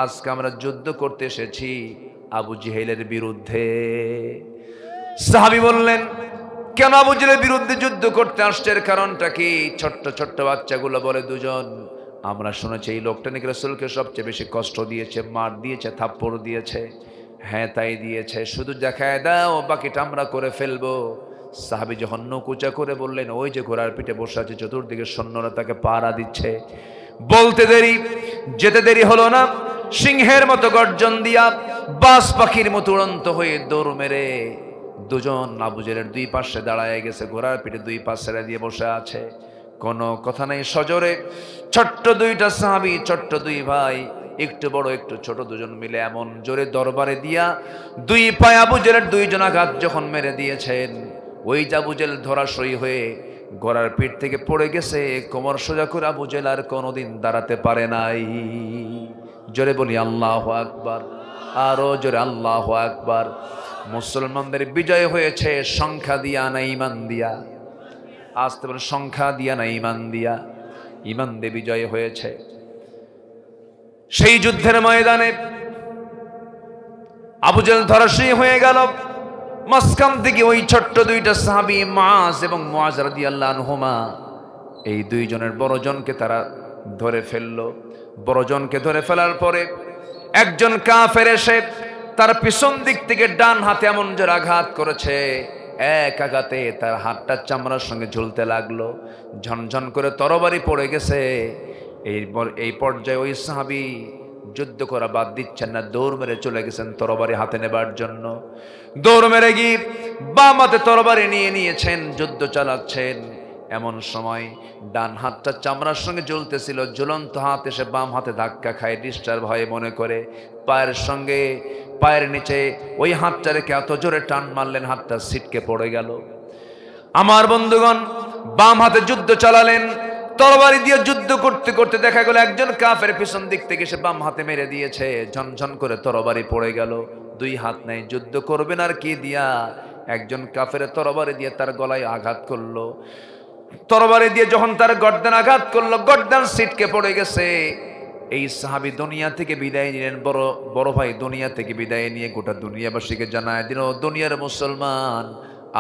আজকে আমরা যুদ্ধ করতে এসেছি আবু জেহেলের বিরুদ্ধে। সাহাবী বললেন, কেন আবু জেহেলের বিরুদ্ধে যুদ্ধ করতে আসছে, কারণটা কি? ছোট্ট ছোট্ট বাচ্চাগুলো বলে, দুজন, আমরা শুনেছি এই লোকটা নাকি রাসূলকে সবচেয়ে বেশি কষ্ট দিয়েছে, মার দিয়েছে, থাপ্পড় দিয়েছে। হ্যাঁ, তাই দিয়েছে, শুধু দেখায় দাও, বাকিটা আমরা করে ফেলবো। সাহাবী যখন নকুচা করে বললেন, ওই যে ঘোড়ার পিঠে বসে আছে, চতুর্দিকে সৈন্যরা তাকে পাহারা দিচ্ছে। বলতে দেরি, যেতে দেরি হলো না। সিংহের মতো গর্জন দিয়া, বাজ পাখির মতো উড়ন্ত হয়ে দৌড় মেরে দুজন আবু জেহেলের দুই পাশে দাঁড়ায় গেছে। ঘোড়ার পিঠে দুই পাশ ছেড়ে দিয়ে বসে আছে, কোনো কথা নেই। সজোরে ছোট্ট দুইটা সাহাবী, ছোট্ট দুই ভাই, একটু বড় একটু ছোট, দুজন মিলে এমন জোরে দরবারে দিয়া দুই পায়ে আবু জেহেলের দুইজন আঘাত যখন মেরে দিয়েছেন, ওই যে আবু জেহেল ধরাশয়ী হয়ে ঘোড়ার পিঠ থেকে পড়ে গেছে। কোমর সোজা করে আবু জেহেল আর কোনোদিন দাঁড়াতে পারে নাই। জোরে বলি আল্লাহু আকবার, আরো জোরে আল্লাহু আকবার। মুসলমানদের বিজয় হয়েছে সংখ্যা দিয়া না ঈমান দিয়া? আসতে বলে, সংখ্যা দিয়া না ঈমান দিয়া? ঈমান দিয়ে বিজয় হয়েছে। সেই যুদ্ধের ময়দানে আবু জেহেল ধরাশয়ী হয়ে গেল। মাঝখান থেকে ওই ছোট্ট দুইটা সাহাবী মুআজ এবং মুআজ রাদিয়াল্লাহু আনহুমা, এই দুইজনের বড়জনকে তারা ধরে ফেললো। বড়জনকে ধরে ফেলার পরে একজন কাফের এসে তার পিছন দিক থেকে ডান হাতে এমন জোরে আঘাত করেছে, এক আঘাতে তার হাতটা চামড়ার সঙ্গে ঝুলতে লাগলো। ঝনঝন করে তরবারি পড়ে গেছে। এই পর্যায়ে ওই সাহাবী যুদ্ধ করা বাদ দিচ্ছেন না, দৌড় মেরে চলে গেছেন তরবারি হাতে নেবার জন্য। দৌড় মেরে গিয়ে বাম হাতে তরবারি নিয়ে নিয়েছেন, যুদ্ধ চালাচ্ছেন। এমন সময় ডান হাতটা চামড়ার সঙ্গে ঝুলতেছিল, ঝুলন্ত হাত এসে বাম হাতে ধাক্কা খায়, ডিস্টার্ব হয় মনে করে পায়ের সঙ্গে পায়ের নিচে ওই হাতটা রেখে এত জোরে টান মারলেন, হাতটা ছিটকে পড়ে গেল। আমার বন্ধুগণ, বাম হাতে যুদ্ধ চালালেন, তরবারি দিয়ে যুদ্ধ করতে করতে দেখা গেল একজন কাফের পিছন দিক থেকে সে বাম হাতে মেরে দিয়েছে। ঝনঝন করে তরবারি পড়ে গেল। দুই হাত নাই, যুদ্ধ করবেন আর কি দিয়া? একজন কাফের তরবারি দিয়ে তার গলায় আঘাত করলো। তরবারি দিয়ে যখন তার গর্দান আঘাত করলো, গর্দান ছিটকে পড়ে গেছে। এই সাহাবী দুনিয়া থেকে বিদায় নিলেন। বড় ভাই দুনিয়া থেকে বিদায় নিয়ে গোটা দুনিয়াবাসীকে জানায় দিল, দুনিয়ার মুসলমান,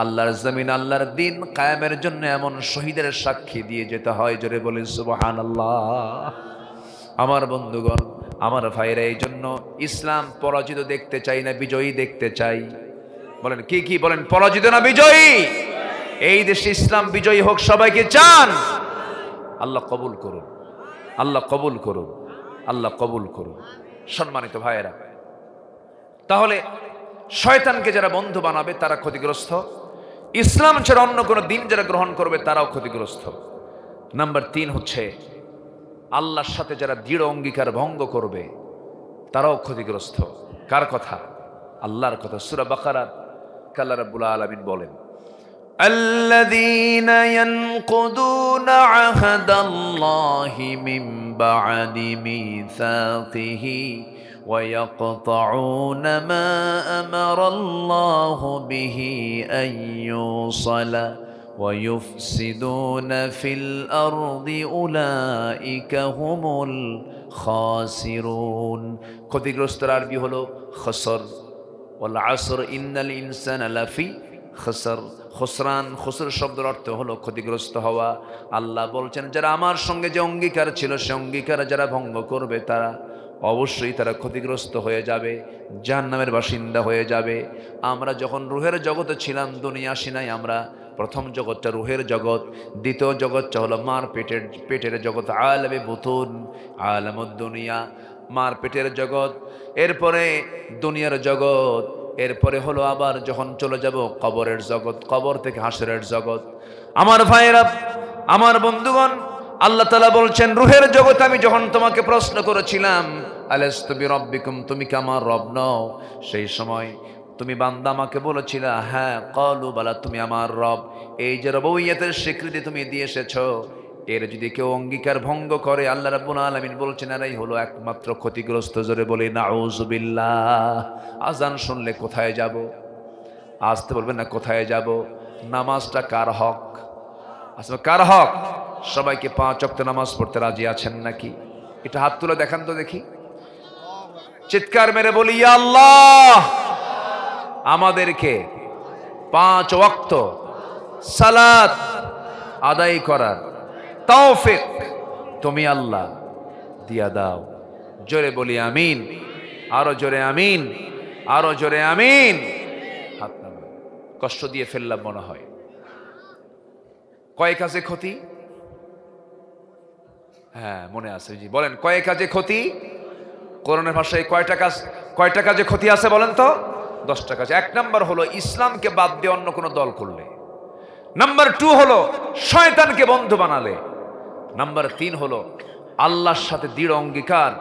আল্লাহর জমিন, আল্লাহর দিন কায়েমের জন্য এমন শহীদের সাক্ষী দিয়ে যেতে হয়। জোরে বলেন সুবহানাল্লাহ। আমার বন্ধুগণ, আমার ভাইরা, এই জন্য ইসলাম পরাজিত দেখতে চাই না, বিজয়ী দেখতে চাই। বলেন কি কি? বলেন পরাজিত না বিজয়ী? এই দেশে ইসলাম বিজয়ী হোক, সবাইকে চান? আল্লাহ কবুল করুন, আল্লাহ কবুল করুন, আল্লাহ কবুল করুন। সম্মানিত ভাইয়েরা, তাহলে শয়তানকে যারা বন্ধু বানাবে তারা ক্ষতিগ্রস্ত, ইসলাম ছাড়া অন্য কোনো দিন যারা গ্রহণ করবে তারাও ক্ষতিগ্রস্ত। নাম্বার 3 হচ্ছে আল্লাহর সাথে যারা দৃঢ় অঙ্গীকার ভঙ্গ করবে তারাও ক্ষতিগ্রস্ত। কার কথা? আল্লাহর কথা। সূরা বাকারা আল্লাহ রাব্বুল আলামিন বলেন, الذين ينقضون عهد الله من بعد ميثاقه ويقطعون ما أمر الله به أن يوصل ويفسدون في الأرض أولئك هم الخاسرون। ক্ষতিগ্রস্তের আরবি হলো খসর। ওয়াল আসর ইন্নাল ইনসানা লাফি খসর। খুসরান, খুসর শব্দের অর্থ হলো ক্ষতিগ্রস্ত হওয়া। আল্লাহ বলছেন, যারা আমার সঙ্গে যে অঙ্গীকার ছিল সে অঙ্গীকার যারা ভঙ্গ করবে তারা অবশ্যই তারা ক্ষতিগ্রস্ত হয়ে যাবে, জাহান্নামের বাসিন্দা হয়ে যাবে। আমরা যখন রুহের জগতে ছিলাম, দুনিয়া আসি নাই, আমরা প্রথম জগৎটা রুহের জগৎ, দ্বিতীয় জগৎটা হলো মার পেটের জগৎ, আলামে বুতুন, আলামুদ দুনিয়া, মার পেটের জগৎ। এরপরে দুনিয়ার জগৎ, এরপরে হলো আবার যখন চলে যাব কবরের জগৎ, কবর থেকে হাসরের জগৎ। আমার ভাইয়েরা, আমার বন্ধুগণ, আল্লাহ তাআলা বলছেন, রুহের জগৎ আমি যখন তোমাকে প্রশ্ন করেছিলাম, আলাস্তু বিরাব্বিকুম, তুমি কি আমার রব নও? সেই সময় তুমি বান্দা আমাকে বলেছিলে হ্যাঁ, ক্বালু বালা, তুমি আমার রব। এই যে রবউইয়াতের স্বীকৃতি তুমি দিয়ে এসেছো, এর যদি কেউ অঙ্গীকার ভঙ্গ করে, আল্লাহ রাব্বুল আলামিন বলছেন এরাই হলো একমাত্র ক্ষতিগ্রস্ত। জোরে বলি নাউযুবিল্লাহ। আজান শুনলে কোথায় যাব? আসতে বলবেন না, কোথায় যাব? নামাজটা কার হক? আসলে কার হক? সবাইকে 5 ওয়াক্ত নামাজ পড়তে রাজি আছেন নাকি? এটা হাত তুলে দেখান তো দেখি, চিৎকার মেরে বলি ইয়া আল্লাহ, আমাদেরকে 5 ওয়াক্ত সালাত আদায় করার তৌফিক তুমি আল্লাহ দিয়া দাও। জোরে বলি আমিন, আরো জোরে আমিন, আরো জোরে আমিন। হাত নামান। কষ্ট দিয়ে ফেললাম মনে হয়। কয় কাজে ক্ষতি? হ্যাঁ মনে আছে জি, বলেন কয় কাজে ক্ষতি? কোরআনের ভাষায় কয়টা কাজে ক্ষতি আছে বলেন তো? 10টা কাজ। 1 নাম্বার হলো ইসলামকে বাদ দিয়ে অন্য কোনো দল করলে। নাম্বার 2 হলো শয়তানকে বন্ধু বানালে। নাম্বার 3 হলো আল্লাহর সাথে দৃঢ় অঙ্গীকার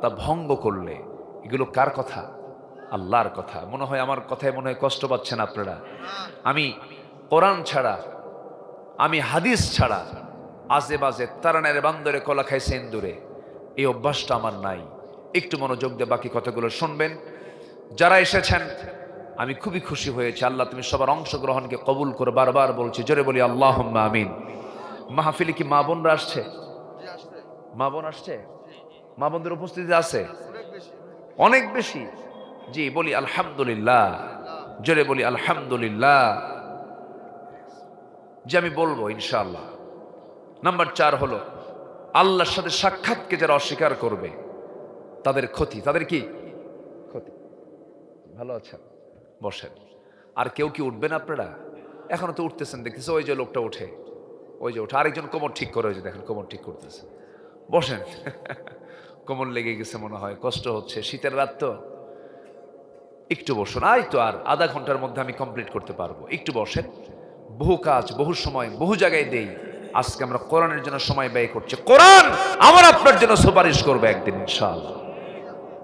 তা ভঙ্গ করলে। এগুলো কার কথা? আল্লাহর কথা। মনে হয় আমার কথায় মনে হয় কষ্ট পাচ্ছেন আপনারা। আমি কোরআন ছাড়া, আমি হাদিস ছাড়া আজে বাজে তারানের বান্দরে কলা খাইছে ইন্দুরে, এই অভ্যাসটা আমার নাই। একটু মনোযোগ দিয়ে বাকি কথাগুলো শুনবেন। যারা এসেছেন আমি খুবই খুশি হয়েছি। আল্লাহ তুমি সবার অংশগ্রহণকে কবুল করে। বারবার বলছি, জোরে বলি আল্লাহুম্মা আমিন। মাহফিলে কি মা বোনরা আসছে? মা বোন আসছে? মা বোনদের উপস্থিতি আছে অনেক বেশি। জি বলি আলহামদুলিল্লাহ, জোরে বলি আলহামদুলিল্লাহ। যে আমি বলবো ইনশাআল্লাহ। নাম্বার 4 হলো আল্লাহর সাথে সাক্ষাৎকে যারা অস্বীকার করবে তাদের ক্ষতি। তাদের কি ক্ষতি? ভালো আছেন? বসেন। আর কেউ কি উঠবেন আপনারা? এখনো তো উঠতেছেন দেখতেছে। ওই যে লোকটা উঠে, ওই যে ওঠে। আরেকজন কোমর ঠিক করে, ওই যে দেখেন কোমর ঠিক করতেছে। বসেন। কোমর লেগে গেছে মনে হয়, কষ্ট হচ্ছে, শীতের রাত তো। একটু বসুন। আই তো আর আধা ঘন্টার মধ্যে আমি কমপ্লিট করতে পারবো। একটু বসেন। বহু কাজ, বহু সময়, বহু জায়গায় দেই। আজকে আমরা কোরআনের জন্য সময় ব্যয় করছি। কোরআন আমার আপনার জন্য সুপারিশ করবে একদিন ইনশাআল্লাহ।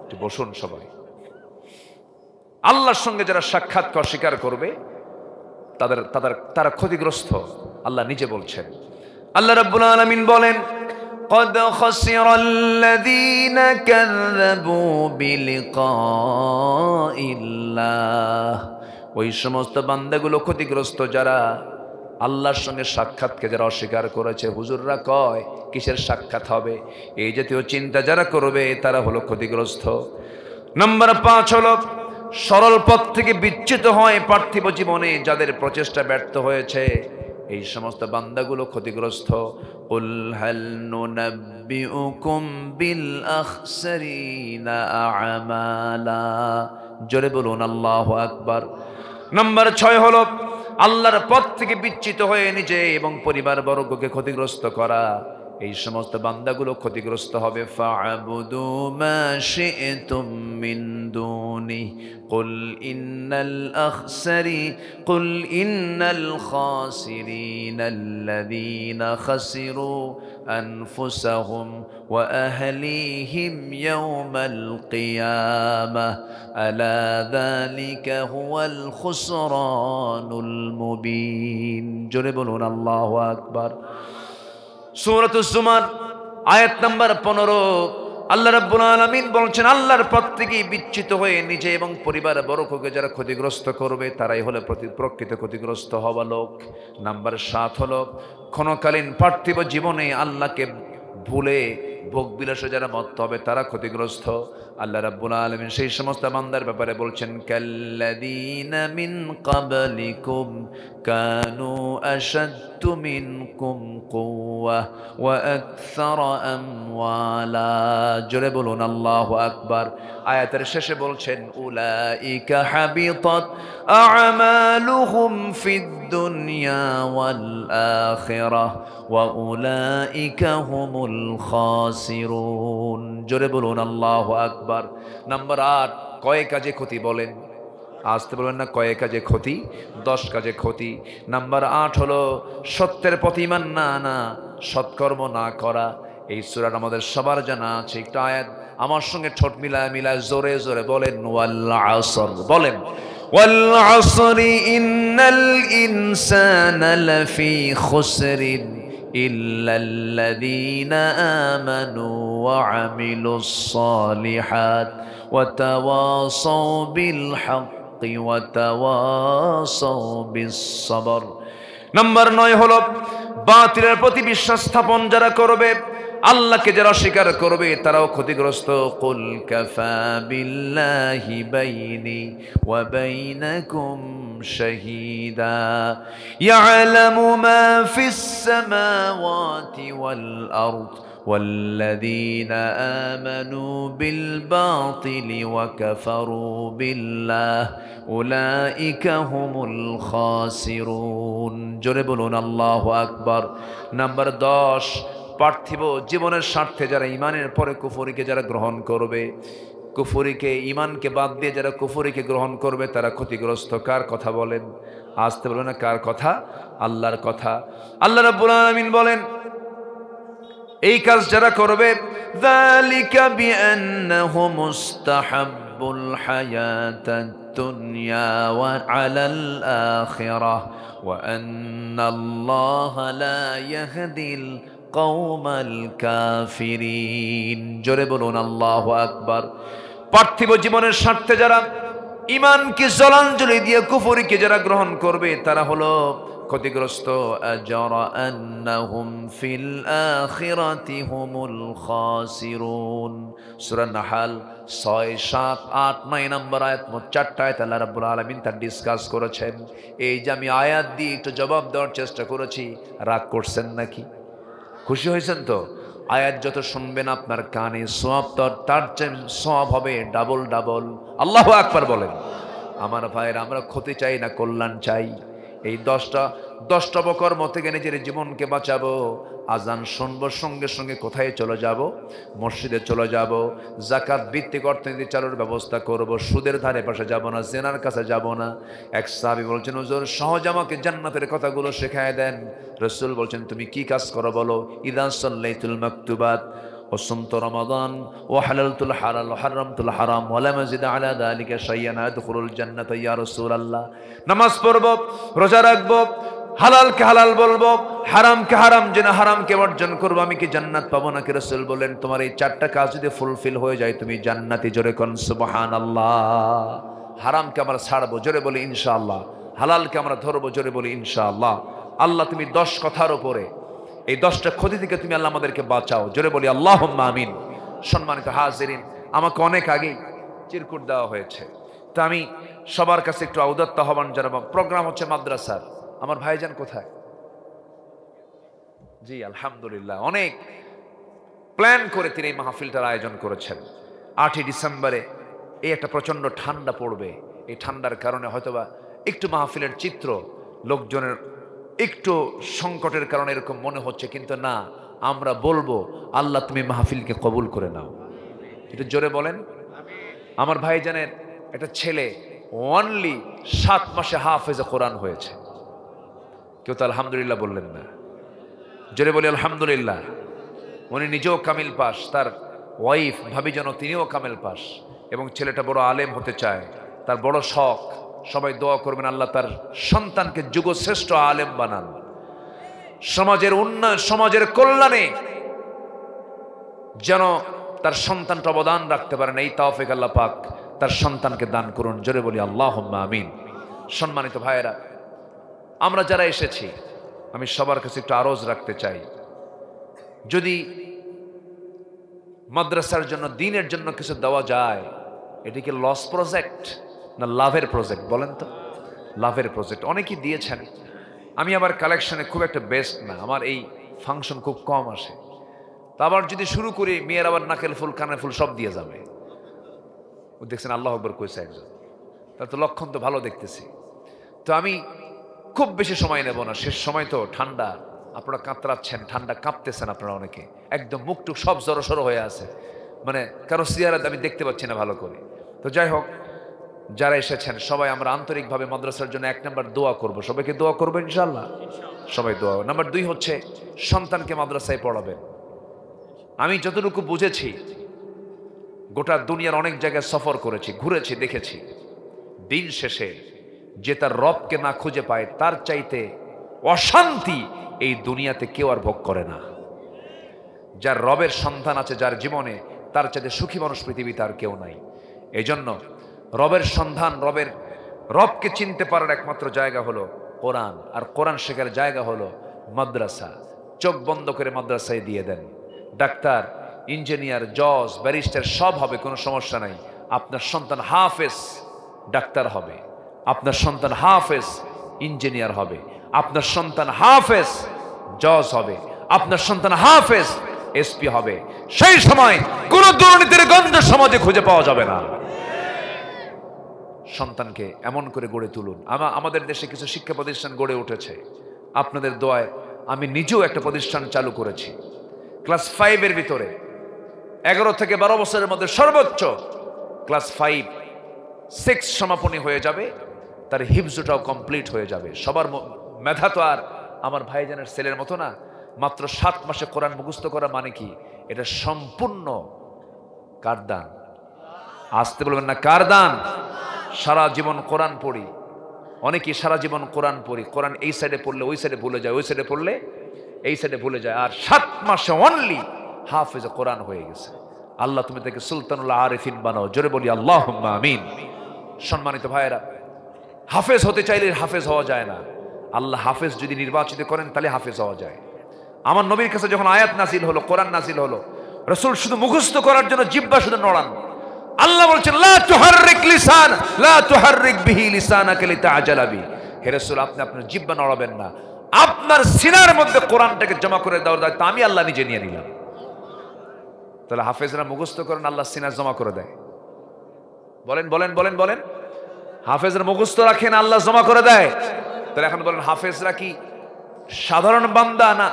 একটু বসুন সবাই। আল্লাহর সঙ্গে যারা সাক্ষাৎকে অস্বীকার করবে তারা ক্ষতিগ্রস্ত। আল্লাহ নিজে বলছেন। আল্লাহ রাব্বুল আলামিন বলেন, قد خسر الذين كذبوا بلقاء الله। ওই সমস্ত বান্দাগুলো ক্ষতিগ্রস্ত যারা আল্লাহর সঙ্গে সাক্ষাৎকে যারা অস্বীকার করেছে। হুজুররা কয় কিসের সাক্ষাৎ হবে? এই জাতীয় চিন্তা যারা করবে তারা হলো ক্ষতিগ্রস্ত। নাম্বার 5 হলো সরল পথ থেকে বিচ্যুত হয় পার্থিব জীবনে যাদের প্রচেষ্টা ব্যর্থ হয়েছে। এই সমস্ত বান্দাগুলো ক্ষতিগ্রস্ত। কুল হাল নুনাব্বিউকুম বিল আখসারিনা আমালা। জোরে বলুন আল্লাহু আকবার। নাম্বার 6 হলো আল্লাহর পথ থেকে বিচ্যুত হয়ে নিজে এবং পরিবার বর্গকে ক্ষতিগ্রস্ত করা। এই সমস্ত বান্দাগুলো ক্ষতিগ্রস্ত হবে। ফা'বুদু মা শি'তুম মিন দুনি কুল ইন্নাল খাসিরিনা আল্লাযীনা খাসিরু আনফুসাহুম ওয়া আহলিহিম ইয়াওমাল কিয়ামাহ আলা যালিকা হুয়াল খুসরানুল মুবিন। জোরে বলুন আল্লাহু আকবার। সূরাতুজ জুমার আয়াত নাম্বার 15 আল্লাহ রাব্বুল আলামিন বলছেন, আল্লাহর পথ থেকে বিচ্যুত হয়ে নিজে এবং পরিবার বর্গকে যারা ক্ষতিগ্রস্ত করবে তারাই হলো প্রকৃত ক্ষতিগ্রস্ত হওয়া লোক। নাম্বার 7 হলো ক্ষণকালীন পার্থিব জীবনে আল্লাহকে ভুলে ভোগবিলাসে যারা মত্ত হবে তারা ক্ষতিগ্রস্ত। আল্লাহ রাব্বুল আলামিন সেই সমস্ত বান্দার ব্যাপারে বলছেন, কাল্লাযীনা মিন ক্বাবলিকুম কানু আশাদ্দু মিনকুম কুওয়া ওয়া আকসারা আমওয়ালা। জোরে বলুন আল্লাহু আকবার। আয়াতের শেষে বলছেন, উলাইকা হাবিতাত আ'মালুহুম ফিদ দুনিয়া ওয়াল আখিরাহ ওয়া উলাইকা হুমুল খাসিরুন। জোরে বলুন আল্লাহু আকবার। নাম্বার 8 কয় কাজে ক্ষতি বলেন? আসতে বলবেন না, কয় কাজে ক্ষতি? 10 কাজে ক্ষতি। নাম্বার 8 হলো সত্যের পথে ঈমান না আনা, সৎকর্ম না করা। এই সূরাটা আমাদের সবার জানা আছে। একটা আয়াত আমার সঙ্গে ঠোঁট মিলায় জোরে জোরে বলেন, ওয়াল আসর। বলেন ওয়াল আসরি ইন্নাল ইনসানা লাফি খুসরিন ইল্লাল্লাযীনা আমানু ওয়া আমিলুস সালিহাত ওয়া তাওয়াসাউ বিল হাক্কি ওয়া তাওয়াসাউ বিস সবর। নাম্বার 9 হলো বাতিলের প্রতি বিশ্বাস স্থাপন যারা করবে, আল্লাহকে যারা অস্বীকার করবে তারাও ক্ষতিগ্রস্ত। কুল কাফা বিল্লাহি বাইনি ওয়া বাইনাকুম শাহীদা ইয়ালামু মা ফিস সামাওয়াতি ওয়াল আরদ والذين آمنوا بالباطل وكفروا بالله أولئك هم الخاسرون জোরে বলুন আল্লাহু আকবার। নাম্বার 10, পার্থিব জীবনের স্বার্থে যারা ঈমানের পরে কুফরিকে যারা গ্রহণ করবে, কুফরিকে ঈমানকে বাদ দিয়ে যারা কুফরিকে গ্রহণ করবে তারা ক্ষতিগ্রস্ত। কার কথা বলেন? আসতে বলেন না, কার কথা? আল্লাহর কথা। আল্লাহ রাব্বুল আলামিন বলেন এই কাজ যারা করবে, যালিকা বিআন্নাহু মুস্তাহাব্বুল হায়াতাদ দুনিয়া ওয়া আলাল আখিরাহ ওয়া আন্নাল্লাহা লা ইয়াহদিল কওমাল কাফিরিন। জোরে বলুন আল্লাহু আকবার। পার্থিব জীবনের স্বার্থে যারা ঈমানকে জলাঞ্জলি দিয়ে কুফরিকে যারা গ্রহণ করবে তারা হলো ক্ষতিগ্রস্ত। আজরা আন্নাহুম ফিল আখিরাতি হুমুল খাসিরুন। সূরা নাহাল 6, 7, 8, 9 নম্বর আয়াত, মোট 4টা আয়াত আল্লাহ রাব্বুল আলামিন তার ডিসকাস করেছেন। এই যে আমি আয়াত দিয়ে একটু জবাব দেওয়ার চেষ্টা করেছি, রাগ করছেন নাকি? খুশি হয়েছেন তো? আয়াত যত শুনবেন আপনার কানে সওয়াব তার চেয়ে সওয়াব হবে ডাবল ডাবল। আল্লাহু আকবার বলেন। আমার ভাইয়েরা, আমরা ক্ষতি চাই না, কল্যাণ চাই। এই 10টা বকর্ম থেকে নিজের জীবনকে বাঁচাবো। আজান শুনবো, সঙ্গে সঙ্গে কোথায় চলে যাব? মসজিদে চলে যাব। যাকাত ভিত্তিক অর্থনীতি চালুর ব্যবস্থা করব। সুদের ধারে পাশে যাব না, জেনার কাছে যাব না। এক সাহাবী বলছেন, হুজুর সহজ আমাকে জান্নাতের কথাগুলো শেখায় দেন। রাসূল বলছেন, তুমি কি কাজ করো বলো? ইযা সাল্লাইতুল মাকতুবাত وصمت رمضان وحللت الحلال وحرمت الحرام ولم أزد على ذلك شيئا أدخل الجنة يا رسول الله। নামাজ পড়ব, রোজা রাখব, হালালকে হালাল বলবো, হারামকে হারাম জেনে হারামকে বর্জন করবো, আমি কি জান্নাত পাবো নাকি? রাসূল বললেন, তোমার এই 4টা কাজ যদি ফুলফিল হয়ে যায় তুমি জান্নাতি। জোরে কোন সুবহানাল্লাহ। হারামকে আমরা ছাড়বো, জোরে বলি ইনশাআল্লাহ। হালালকে আমরা ধরবো, জোরে বলি ইনশাআল্লাহ। আল্লাহ তুমি 10 কথার উপরে এই 10টা ক্ষতি থেকে তুমি আল্লাহ আমাদেরকে বাঁচাও, জোরে বলি আল্লাহুম্মা আমিন। সম্মানিত হাজিরিন, আমাকে অনেক আগেই চিরকুট দেওয়া হয়েছে, তো আমি সবার কাছে একটু ঔদাত্য আহ্বান জানাবো। প্রোগ্রাম হচ্ছে মাদ্রাসার। আমার ভাইজান কোথায়? জি আলহামদুলিল্লাহ, অনেক প্ল্যান করে তিনি এই মাহফিলটার আয়োজন করেছেন। 8ই ডিসেম্বরে এই একটা প্রচন্ড ঠান্ডা পড়বে। এই ঠান্ডার কারণে হয়তোবা একটু মাহফিলের চিত্র লোকজনের একটু সংকটের কারণে এরকম মনে হচ্ছে, কিন্তু না, আমরা বলবো আল্লাহ তুমি মাহফিলকে কবুল করে নাও। এটা জোরে বলেন। আমার ভাইজানের একটা ছেলে অনলি 7 মাসে হাফেজে কোরআন হয়েছে। কেউ তো আলহামদুলিল্লাহ বললেন না, জোরে বলি আলহামদুলিল্লাহ। উনি নিজেও কামিল পাস, তার ওয়াইফ ভাবি যেন তিনিও কামিল পাস, এবং ছেলেটা বড় আলেম হতে চায়, তার বড় শখ। সবাই দোয়া করবেন আল্লাহ তার সন্তানকে যুগশ্রেষ্ঠ আলেম বানান, সমাজের উন্নয়ন, সমাজের কল্যাণে যেন তার সন্তানটা অবদান রাখতে পারেন। এই তৌফিক আল্লাহ পাক তার সন্তানকে দান করুন, জোরে বলি আল্লাহুম্মা আমিন। সম্মানিত ভাইয়েরা, আমরা যারা এসেছি আমি সবার কাছে একটু আরজ রাখতে চাই, যদি মাদ্রাসার জন্য, দ্বীনের জন্য কিছু দেওয়া যায়, এটি কি লস প্রজেক্ট না লাভের প্রজেক্ট? বলেন তো। লাভের প্রজেক্ট। অনেকেই দিয়েছেন। আমি আবার কালেকশনে খুব একটা বেস্ট না, আমার এই ফাংশন খুব কম আসে। তা আবার যদি শুরু করি, মেয়ের আবার নাকের ফুল কানের ফুল সব দিয়ে যাবে। ও দেখছেন আল্লাহু আকবার কইছে একজন, তার তো লক্ষণ তো ভালো দেখতেছি। তো আমি খুব বেশি সময় নেব না, শেষ সময় তো ঠান্ডা, আপনারা কাতরাচ্ছেন, ঠান্ডা কাঁপতেছেন আপনারা অনেকে, একদম মুখটুক সব জড়সড় হয়ে আছে, মানে কারো সিয়ারাত আমি দেখতে পাচ্ছি না ভালো করে। তো যাই হোক, যারা এসেছেন সবাই আমরা আন্তরিকভাবে মাদ্রাসার জন্য 1 নম্বর দোয়া করব। সবাইকে দোয়া করবো ইনশাআল্লাহ, সবাই দোয়া। নাম্বার 2 হচ্ছে সন্তানকে মাদ্রাসায় পড়াবেন। আমি যতটুকু বুঝেছি, গোটা দুনিয়ার অনেক জায়গায় সফর করেছি, ঘুরেছি, দেখেছি, দিন শেষে যে তার রবকে না খুঁজে পায় তার চাইতে অশান্তি এই দুনিয়াতে কেউ আর ভোগ করে না। যার রবের সন্ধান আছে যার জীবনে, তার চাইতে সুখী মানুষ পৃথিবীতে আর কেউ নাই। এই জন্য রবের সন্ধান, রবকে চিনতে পারার একমাত্র জায়গা হলো কোরআন, আর কোরআন শেখার জায়গা হলো মাদ্রাসা। চোখ বন্ধ করে মাদ্রাসায় দিয়ে দেন, ডাক্তার, ইঞ্জিনিয়ার, জজ, ব্যারিস্টার সব হবে, কোনো সমস্যা নাই। আপনার সন্তান হাফেজ ডাক্তার হবে, আপনার সন্তান হাফেজ ইঞ্জিনিয়ার হবে, আপনার সন্তান হাফেজ জজ হবে, আপনার সন্তান হাফেজ এসপি হবে। সেই সময় কোন দুর্নীতির গন্ধ সমাজে খুঁজে পাওয়া যাবে না। সন্তানকে এমন করে গড়ে তুলুন। আমাদের দেশে কিছু শিক্ষা প্রতিষ্ঠান গড়ে উঠেছে, আপনাদের দোয়ায় আমি নিজেও একটা প্রতিষ্ঠান চালু করেছি। ক্লাস 5-এর ভিতরে 11 থেকে 12 বছরের মধ্যে সর্বোচ্চ ক্লাস 5-6 সমাপনী হয়ে যাবে, তার হিফজটাও কমপ্লিট হয়ে যাবে। সবার মেধা তো আর আমার ভাইজানের ছেলের মতো না। মাত্র 7 মাসে কোরআন মুখস্থ করা মানে কি? এটা সম্পূর্ণ কার দান? আসতে বলবেন না, কার দান? সারা জীবন কোরআন পড়ি, অনেকেই সারা জীবন কোরআন পড়ি, কোরআন এই সাইডে পড়লে ওই সাইডে ভুলে যায়, ওই সাইডে পড়লে এই সাইডে ভুলে যায়, আর 7 মাসে অনলি হাফেজ কোরআন হয়ে গেছে। আল্লাহ তুমি তাকে সুলতানুল আরিফিন বানাও, জোরে বলি আল্লাহুম্মা আমিন। সম্মানিত ভাইয়েরা, হাফেজ হতে চাইলে হাফেজ হওয়া যায় না। আল্লাহ হাফেজ যদি নির্বাচিত করেন তাহলে হাফেজ হওয়া যায়। আমার নবীর কাছে যখন আয়াত নাজিল হলো, কোরআন নাজিল হলো, রাসূল শুধু মুখস্থ করার জন্য জিহ্বা শুধু নড়ান। আল্লাহ বলছেন লা তুহাররিক লিসান লা তুহাররিক বিহি লিসানাকা লিতাআজালা বি। হে রাসূল, আপনি আপনার জিহ্বা নড়াবেন না, আপনার সিনার মধ্যে কোরআনটাকে জমা করে দেওয়ার দায়িত্ব আমি আল্লাহ নিজে নিয়ে নিলাম। তাহলে হাফেজরা মুখস্থ করেন, আল্লাহ সিনার জমা করে দেয়। বলেন বলেন বলেন বলেন, হাফেজরা মুখস্থ রাখেন, আল্লাহ জমা করে দেয়। তাহলে এখন বলেন, হাফেজরা কি সাধারণ বান্দা না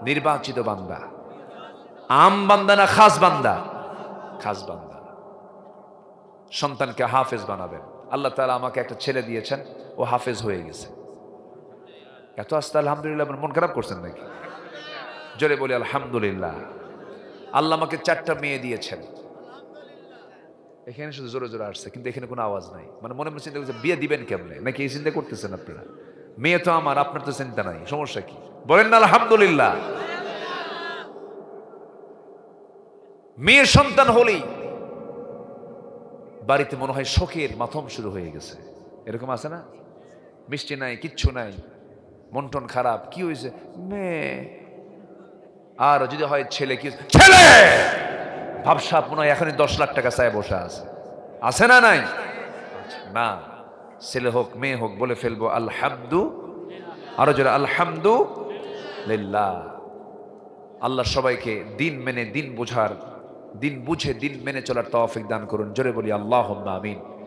নির্বাচিত বান্দা? আম বান্দা না খাস বান্দা? খাস বান্দা। সন্তানকে হাফেজ বানাবেন। আল্লাহ তাআলা আমাকে একটা ছেলে দিয়েছেন, ও হাফেজ হয়ে গেছে। এত আস্তে আলহামদুলিল্লাহ, মন খারাপ করছেন নাকি? জোরে বলি আলহামদুলিল্লাহ। আল্লাহ আমাকে 4টা মেয়ে দিয়েছেন। এখানে শুধু জোরে জোরে আসছে, কিন্তু এখানে কোনো আওয়াজ নাই। মানে মনে মনে চিন্তা করছে বিয়ে দিবেন কেমনে, নাকি এই চিন্তা করতেছেন আপনারা? মেয়ে তো আমার, আপনার তো চিন্তা নাই, সমস্যা কি? বলেন না আলহামদুলিল্লাহ। মেয়ে সন্তান হলেই বাড়িতে মনে হয় শোকের মাতম শুরু হয়ে গেছে। এরকম আছে না? মিষ্টি নাই, কিচ্ছু নাই, মন টন খারাপ, কি হয়েছে? মেয়ে। আর যদি হয় ছেলে, কি ছেলে, ভাবসাব মনে হয় এখনই 10 লাখ টাকা চায় বসে আছে না? নাই না, ছেলে হোক মেয়ে হোক বলে ফেলবো আলহামদু, আরো জোরে আলহামদুলিল্লাহ। আল্লাহ সবাইকে দিন মেনে, দিন বুঝে দিন মেনে চলার তৌফিক দান করুন। জোরে বলি আল্লাহুম্মা আমিন।